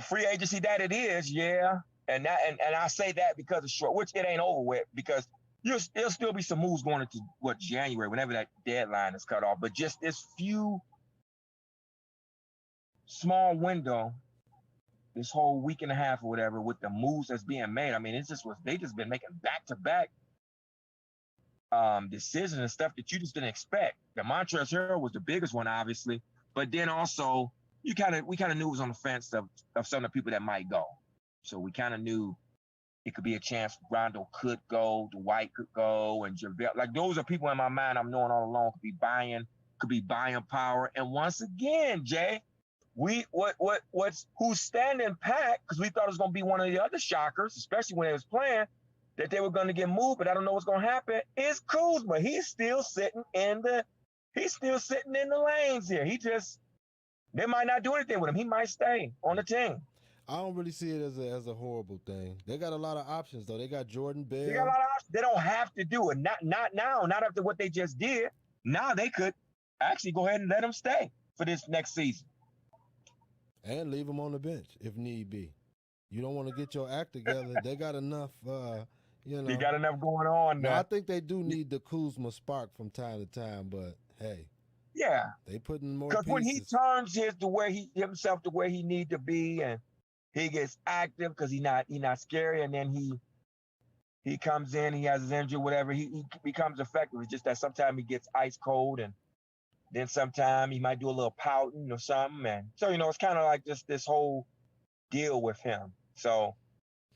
free agency that it is, yeah. And I say that because it's short, which it ain't over with, because there'll still be some moves going into January, whenever that deadline is cut off. But just this small window, this whole week and a half or whatever, with the moves that's being made. I mean, they just been making back-to-back decisions and stuff that you just didn't expect. The Montrezl Harrell was the biggest one, obviously, but then also we kind of knew it was on the fence of some of the people that might go. So we kind of knew it could be a chance Rondo could go, Dwight could go, and JaVale. Like, those are people in my mind I'm knowing all along could be buying power. And once again, Jay, who's standing pat, because we thought it was going to be one of the other shockers, especially when it was playing, that they were going to get moved, but I don't know what's going to happen, is Kuzma. He's still sitting in the lanes here. They might not do anything with him. He might stay on the team. I don't really see it as a horrible thing. They got a lot of options, though. They got Jordan Bell. They got a lot of options. They don't have to do it. Not now. Not after what they just did. Now they could actually go ahead and let him stay for this next season. And leave him on the bench if need be. You don't want to get your act together. They got enough, They got enough going on now. I think they do need the Kuzma spark from time to time, but hey. Yeah. They putting more pieces. Because when he turns himself to where he need to be, and he gets active because he not scary, and then he comes in, he has his injury, whatever, he becomes effective. It's just that sometimes he gets ice cold, and then sometimes he might do a little pouting or something. And so, it's kind of like just this whole deal with him. So,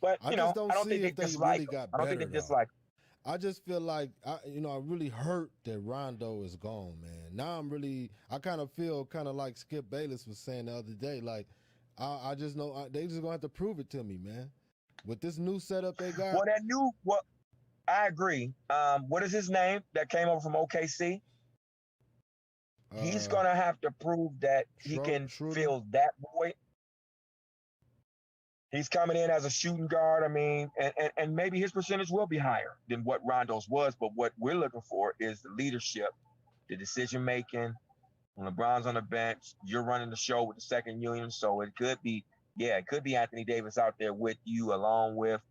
but, I don't think they dislike him. I don't think they dislike him. I just feel like, I really hurt that Rondo is gone, man. Now I kind of feel like Skip Bayless was saying the other day, like, I just know they just gonna have to prove it to me, man. With this new setup they got. I agree. What is his name that came over from OKC? He's gonna have to prove that he can fill that void. He's coming in as a shooting guard. I mean, and maybe his percentage will be higher than what Rondo's was. But what we're looking for is the leadership, the decision making. When LeBron's on the bench, you're running the show with the second union. So it could be Anthony Davis out there with you, along with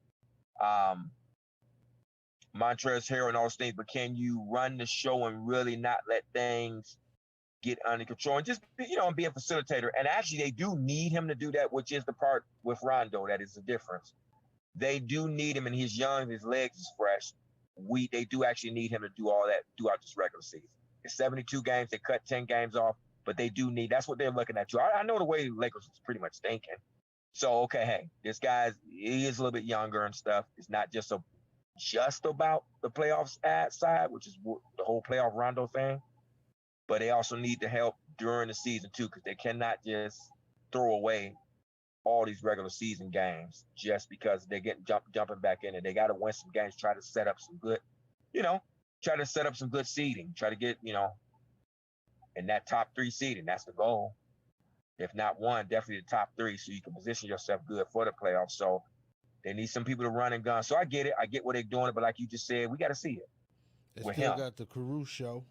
Montrezl Harrell and all those things. But can you run the show and really not let things get under control, and just be a facilitator? And actually, they do need him to do that, which is the part with Rondo that is the difference. They do need him, and he's young, his legs is fresh. They do actually need him to do all that throughout this regular season. It's 72 games. They cut 10 games off, but they do need. That's what they're looking at. I know the way the Lakers was pretty much thinking. So okay, hey, this he is a little bit younger and stuff. It's not just about the playoffs side, which is the whole playoff Rondo thing. But they also need to help during the season too, because they cannot just throw away all these regular season games just because they're getting jumping back in, and they got to win some games, try to set up some good, seeding, try to get, in that top 3 seeding. That's the goal. If not one, definitely the top 3, so you can position yourself good for the playoffs. So they need some people to run and gun. So I get it. I get what they're doing, but like you just said, we got to see it. They still got the Caruso.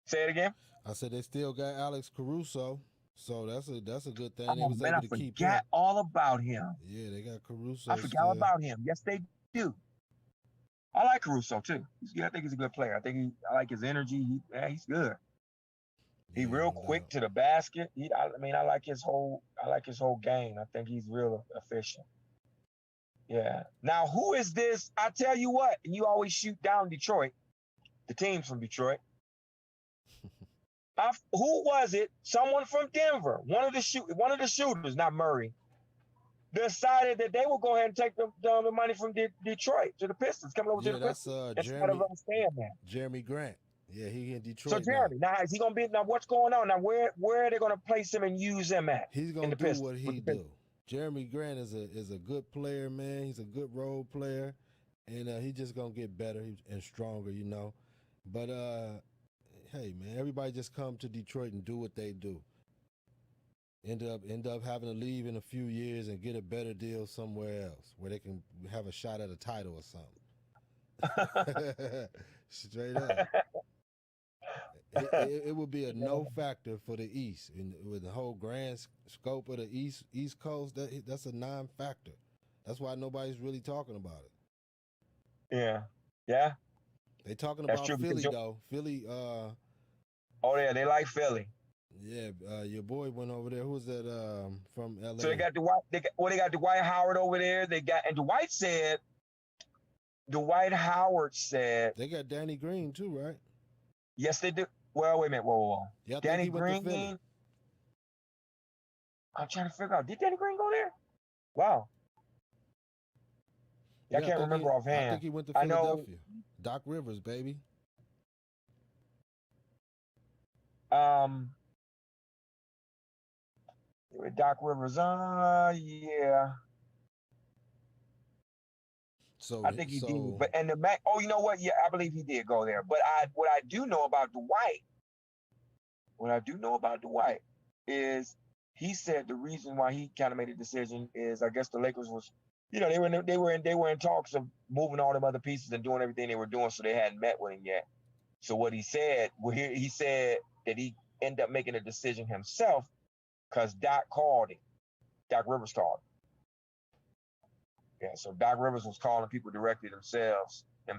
Say it again. I said they still got Alex Caruso, so that's a good thing. Oh, man, I forgot all about him. Yeah, they got Caruso. I forgot all about him. Yes, they do. I like Caruso too. I think he's a good player. I like his energy. He's good. He's real quick to the basket. I like his whole game. I think he's real efficient. Yeah. Now, who is this? I tell you what, and you always shoot down Detroit. The team's from Detroit. Who was it? Someone from Denver. One of the shooters, not Murray, decided that they will go ahead and take the money from Detroit to the Pistons, coming over to the Pistons. Jeremy Grant. Yeah, he in Detroit. So Jeremy, now is he gonna be? Now what's going on? Now where are they gonna place him and use him at? He's gonna do what he do. Jeremy Grant is a good player, man. He's a good role player, and he's just gonna get better and stronger, But hey, man, everybody just come to Detroit and do what they do. End up having to leave in a few years and get a better deal somewhere else where they can have a shot at a title or something. Straight up. it would be a no factor for the East, and with the whole grand scope of the East Coast, that's a non-factor. That's why nobody's really talking about it. Yeah. They talking That's about true. Philly though. Philly, oh yeah, they like Philly. yeah, your boy went over there. Who's that? From LA. So they got they got Dwight Howard over there. They got, and Dwight Howard said they got Danny Green too, right? yes, they do. Well, wait a minute, whoa. Yeah, I think Danny he went to Philly. Green. I'm trying to figure out. Did Danny Green go there? Wow. Yeah, I can't remember offhand. I think he went to I Philadelphia. know. Doc Rivers, baby. Doc Rivers. Yeah. So I think he did. But and the Mac. Oh, you know what? Yeah, I believe he did go there. But what I do know about Dwight, is he said the reason why he kind of made a decision is, I guess the Lakers was, they were in talks of moving all them other pieces and doing everything they were doing, so they hadn't met with him yet. So what he said, he said that he ended up making a decision himself because Doc Rivers called him. Yeah, so Doc Rivers was calling people directly himself. Yeah,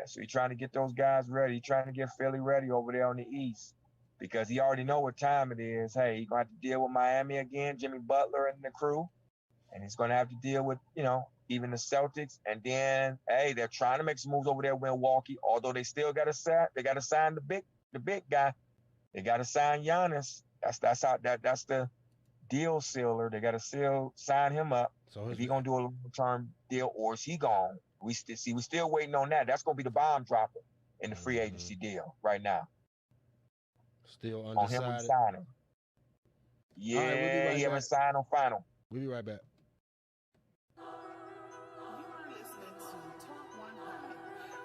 so he's trying to get those guys ready. He's trying to get Philly ready over there on the East, because he already know what time it is. Hey, he's going to have to deal with Miami again, Jimmy Butler and the crew, and he's going to have to deal with, even the Celtics. And then, hey, they're trying to make some moves over there in Milwaukee, although they still got to sign the big guy. They got to sign Giannis. That's the deal sealer. They got to sign him up. So if he's gonna do a long-term deal, or is he gone? We're still waiting on that. That's gonna be the bomb dropper in the free agency deal right now. Still undecided. On him signing. Yeah, right, we'll he haven't signed on final. We'll be right back. You are listening to Talk 100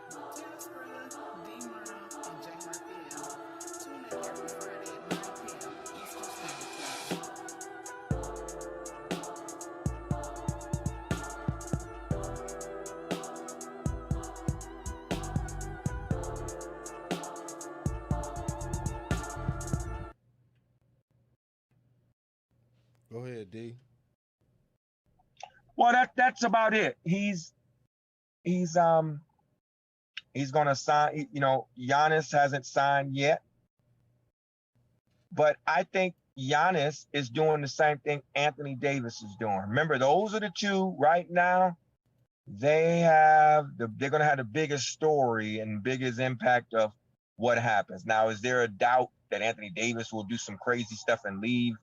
with Tristan, D-Murray, and J-Mark. Tune in every Friday at 9 p.m. Eastern Standard Time. Go ahead, D. Well, that's about it. He's gonna sign. Giannis hasn't signed yet, but I think Giannis is doing the same thing Anthony Davis is doing. Remember, those are the two right now. They're gonna have the biggest story and biggest impact of what happens. Now, is there a doubt that Anthony Davis will do some crazy stuff and leave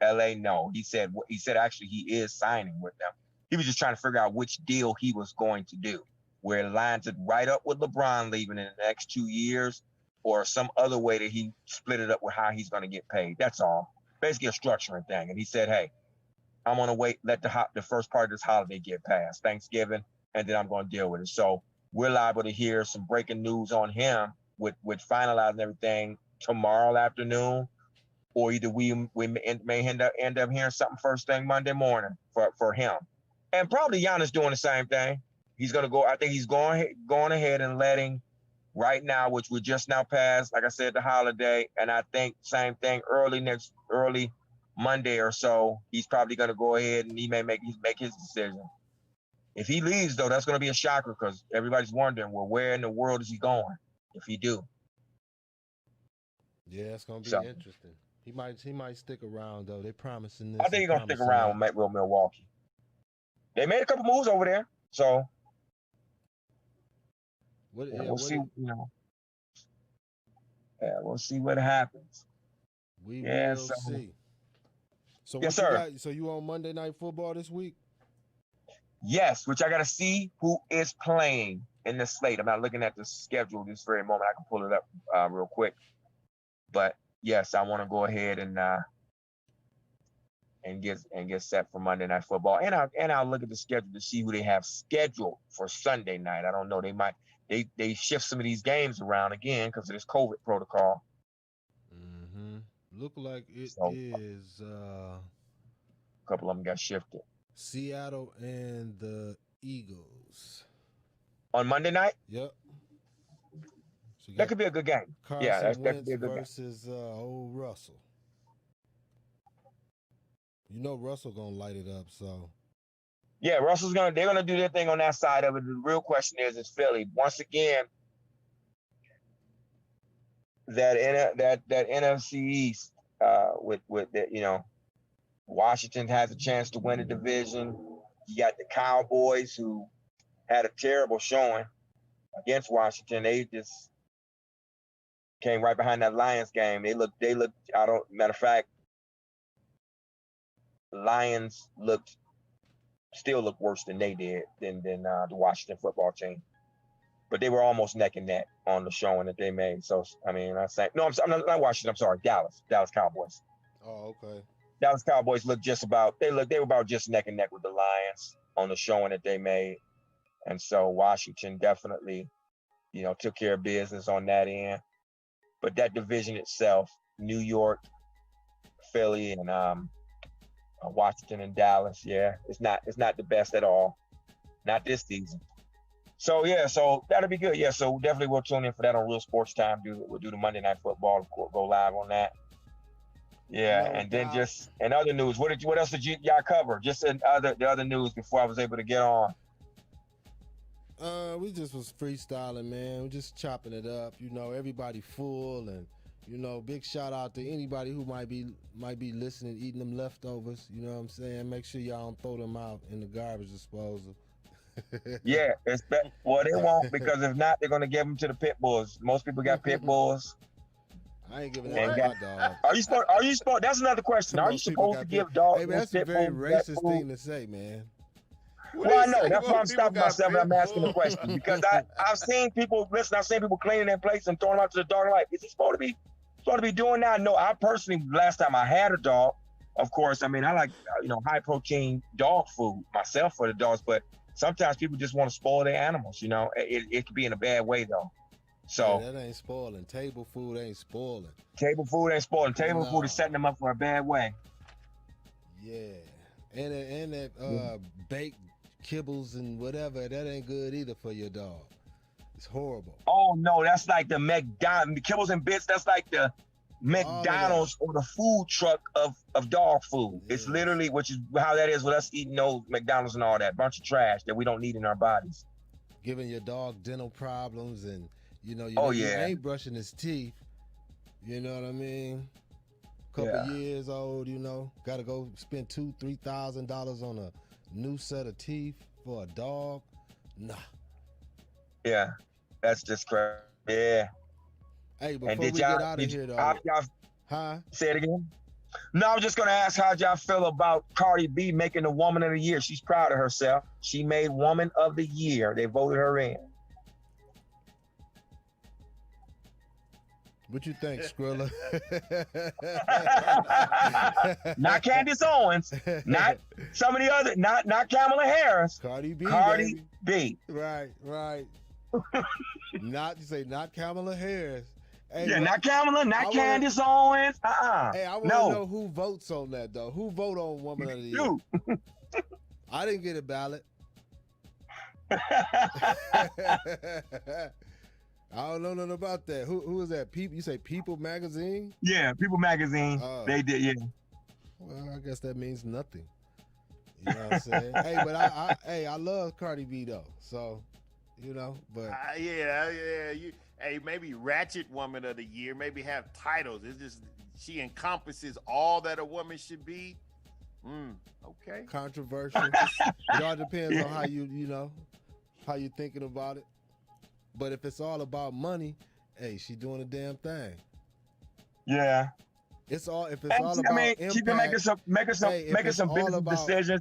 LA? No. He said actually he is signing with them. He was just trying to figure out which deal he was going to do, where it lines it right up with LeBron leaving in the next 2 years, or some other way that he split it up with how he's going to get paid. That's all. Basically a structuring thing. And he said, hey, I'm going to wait, let the first part of this holiday get past, Thanksgiving, and then I'm going to deal with it. So we're liable to hear some breaking news on him with finalizing everything tomorrow afternoon, or either we may end up hearing something first thing Monday morning for him. And probably Giannis doing the same thing. He's going to go, I think he's going ahead and letting right now, which we just now passed, like I said, the holiday. And I think same thing early Monday or so, he's probably going to go ahead and he may make his decision. If he leaves, though, that's going to be a shocker, because everybody's wondering, well, where in the world is he going if he do? Yeah, it's going to be interesting. He might stick around, though. They're promising this. I think he's going to stick around with Milwaukee. They made a couple moves over there, so we'll see. We'll see what happens. We will see. So yes, sir. So you on Monday Night Football this week? Yes, which I got to see who is playing in the slate. I'm not looking at the schedule this very moment. I can pull it up real quick. But yes, I want to go ahead and get set for Monday Night Football, and I'll look at the schedule to see who they have scheduled for Sunday night. I don't know. They shift some of these games around again because of this COVID protocol. Mm-hmm. Look like it is. A couple of them got shifted. Seattle and the Eagles on Monday night. Yep. So you That got could be a good game. Carson Yeah, that could Wentz be a good game. versus old Russell. You know Russell gonna light it up, so Yeah, they're gonna do their thing on that side of it. The real question is Philly. Once again, that NFC East, with that, Washington has a chance to win the division. You got the Cowboys, who had a terrible showing against Washington. They just came right behind that Lions game. They looked. Matter of fact, Lions still look worse than they did than the Washington football team. But they were almost neck and neck on the showing that they made. So I mean, I'm not Washington. I'm sorry, Dallas Cowboys. oh, okay. Dallas Cowboys look they were about just neck and neck with the Lions on the showing that they made. And so Washington definitely, took care of business on that end. But that division itself, New York, Philly, and Washington and Dallas, it's not the best at all. Not this season. So so that'll be good. Yeah, so definitely we'll tune in for that on Real Sports Time. We'll do the Monday Night Football, go live on that. Yeah, and then just in other news, what else did y'all cover? Just the other news before I was able to get on. We just was freestyling, man. We just chopping it up. Everybody full, and big shout out to anybody who might be listening, eating them leftovers. You know what I'm saying? Make sure y'all don't throw them out in the garbage disposal. Yeah, well, they won't, because if not, they're gonna give them to the pit bulls. Most people got pit bulls. I ain't giving that to my dog. Are you supposed? That's another question. Are you supposed to give dogs? Hey, man, that's a very racist thing to say, man. Well, I know. That's why I'm stopping myself and I'm asking the question, because I've seen people cleaning their plates and throwing them out to the dog. Like, is he supposed to be doing that? No, I personally, last time I had a dog, of course, I mean, I like high protein dog food myself for the dogs, but sometimes people just want to spoil their animals. It could be in a bad way though. So that ain't spoiling. Table food ain't spoiling. Table food ain't spoiling. Table food is setting them up for a bad way. Yeah, and that baked kibbles and whatever, that ain't good either for your dog. It's horrible. Oh no, that's like the kibbles and bits. That's like the McDonald's or the food truck of dog food. Yes. It's literally, which is how that is with us eating those McDonald's and all that bunch of trash that we don't need in our bodies. Giving your dog dental problems, and you ain't brushing his teeth. You know what I mean? Couple years old, gotta go spend $2,000-$3,000 on a new set of teeth for a dog. Nah. Yeah, that's just crazy. Yeah. Hey, before we get out of here, though. Say it again? No, I was just going to ask how y'all feel about Cardi B making the Woman of the Year. She's proud of herself. She made Woman of the Year. They voted her in. What you think, Skrilla? Not Candace Owens. Not some of the other. Not Kamala Harris. Cardi B. Right. Not Kamala Harris. Hey, yeah, not Kamala, not Candace Owens. Hey, I want to know who votes on that, though. Who vote on Woman of the Year? I didn't get a ballot. I don't know nothing about that. Who is that? You say People Magazine? Yeah, People Magazine. They did, yeah. Well, I guess that means nothing. You know what I'm saying? Hey, but I love Cardi B though. So, but maybe Ratchet Woman of the Year. Maybe have titles. It's just she encompasses all that a woman should be. Okay. Controversial. It all depends on how how you thinking about it. But if it's all about money, hey, she doing a damn thing. Yeah. If it's all about impact, she's been making some business decisions.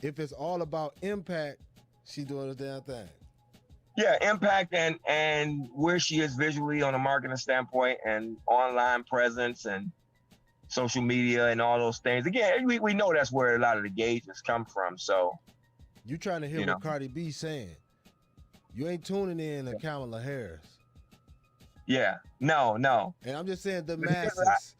If it's all about impact, she doing a damn thing. Yeah, impact and where she is visually on a marketing standpoint and online presence and social media and all those things. Again, we know that's where a lot of the gauges come from. So you trying to hear what Cardi B saying. You ain't tuning in to Kamala Harris. Yeah, no. And I'm just saying the masses.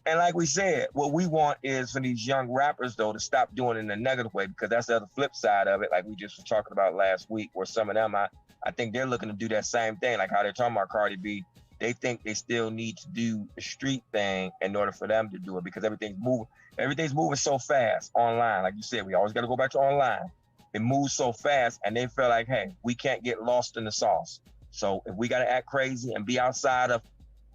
And like we said, what we want is for these young rappers though to stop doing it in a negative way, because that's the other flip side of it. Like we just were talking about last week, where some of them, I think they're looking to do that same thing, like how they're talking about Cardi B. They think they still need to do the street thing in order for them to do it, because everything's moving so fast online. Like you said, we always got to go back to online. It moves so fast, and they feel like, hey, we can't get lost in the sauce. So if we got to act crazy and be outside of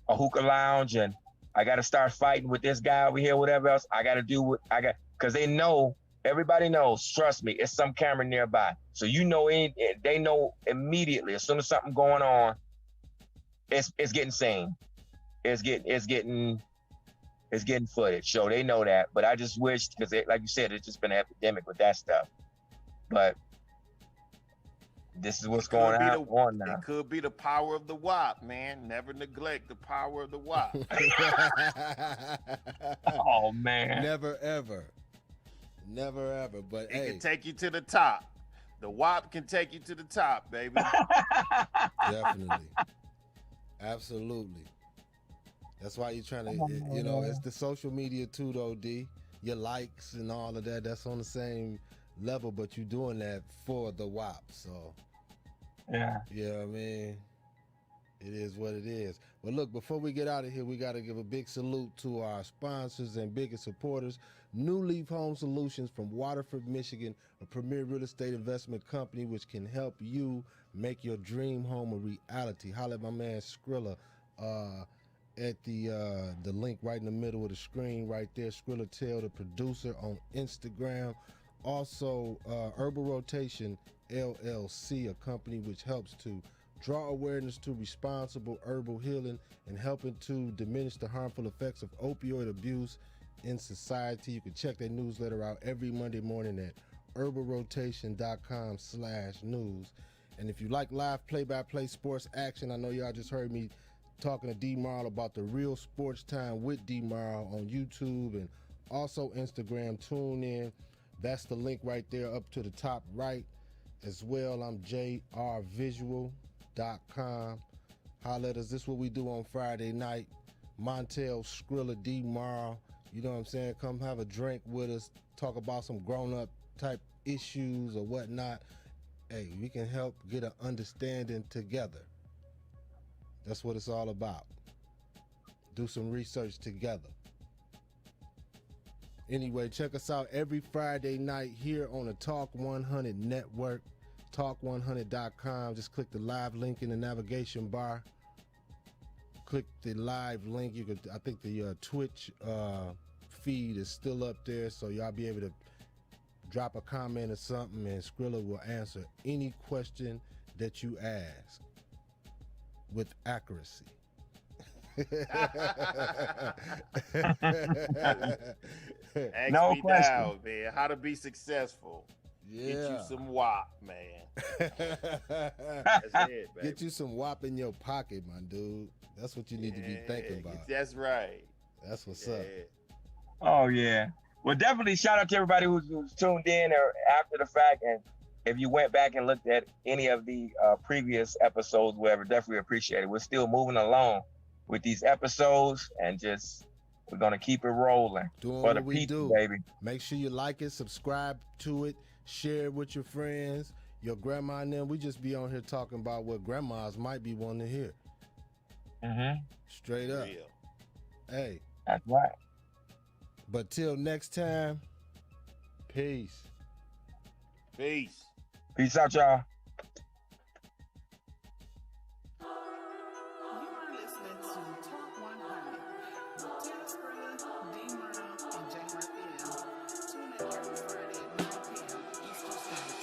a hookah lounge, and I got to start fighting with this guy over here, whatever else, I got to do what I got, because they know, everybody knows, trust me, it's some camera nearby. So they know immediately, as soon as something going on, it's getting seen. It's getting footage. So they know that. But I just wish, because like you said, it's just been an epidemic with that stuff. But this is what's going on now. It could be the power of the WAP, man. Never neglect the power of the WAP. Oh, man. Never, ever. Never, ever. But it can take you to the top. The WAP can take you to the top, baby. Definitely. Absolutely. That's why you're trying to, it's the social media too, though, D. Your likes and all of that, that's on the same level, but you're doing that for the WAP. So, yeah, I mean, it is what it is. But look, before we get out of here, we got to give a big salute to our sponsors and biggest supporters. New Leaf Home Solutions from Waterford, Michigan, a premier real estate investment company which can help you make your dream home a reality. Holla at my man Skrilla at the link right in the middle of the screen right there. Skrilla Tell, the producer, on Instagram. Also, Herbal Rotation LLC, a company which helps to draw awareness to responsible herbal healing and helping to diminish the harmful effects of opioid abuse in society. You can check their newsletter out every Monday morning at herbalrotation.com/news. And if you like live play-by-play sports action, I know y'all just heard me talking to D Marl about the Real Sports Time with D Marl on YouTube and also Instagram. Tune in. That's the link right there up to the top right. As well, I'm jrvisual.com. Holla at us. This is what we do on Friday night. Montel, Skrilla, D Marl. You know what I'm saying? Come have a drink with us. Talk about some grown-up type issues or whatnot. Hey, we can help get an understanding together. That's what it's all about. Do some research together. Anyway, check us out every Friday night here on the Talk 1Hunnid network, talk1hunnid.com. Just click the live link in the navigation bar. Click the live link. You could, I think the Twitch feed is still up there, so y'all be able to drop a comment or something, and Skrilla will answer any question that you ask with accuracy. Ask no me question. down, man. How to be successful. Yeah. Get you some WAP, man. That's it, baby. Get you some WAP in your pocket, my dude. That's what you need to be thinking about. That's right. That's what's up. Oh, yeah. Well, definitely shout out to everybody who's tuned in or after the fact. And if you went back and looked at any of the previous episodes, whatever, definitely appreciate it. We're still moving along with these episodes, and just we're gonna keep it rolling. Doing for what the we people, do, baby. Make sure you like it, subscribe to it, share it with your friends, your grandma and them. We just be on here talking about what grandmas might be wanting to hear. Mm-hmm. Straight up. Real. Hey. That's right. But till next time, peace. Peace. Peace out, y'all. You are listening to Talk 100 with Tristan, D-Marl, and Jamer M. Tune in every Friday at 9 p.m. Eastern Standard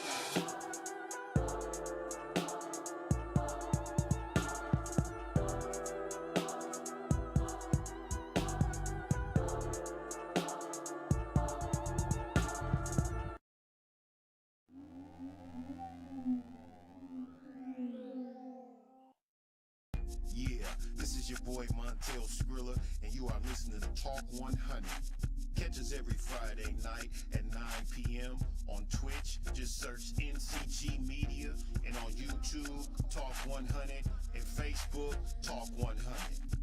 Yeah, this is your boy Montel Skrilla, and you are listening to Talk 100. Catch us every Friday night at 9 p.m. on Twitch. Just search NCG Media, and on YouTube, Talk 100, and Facebook, Talk 100.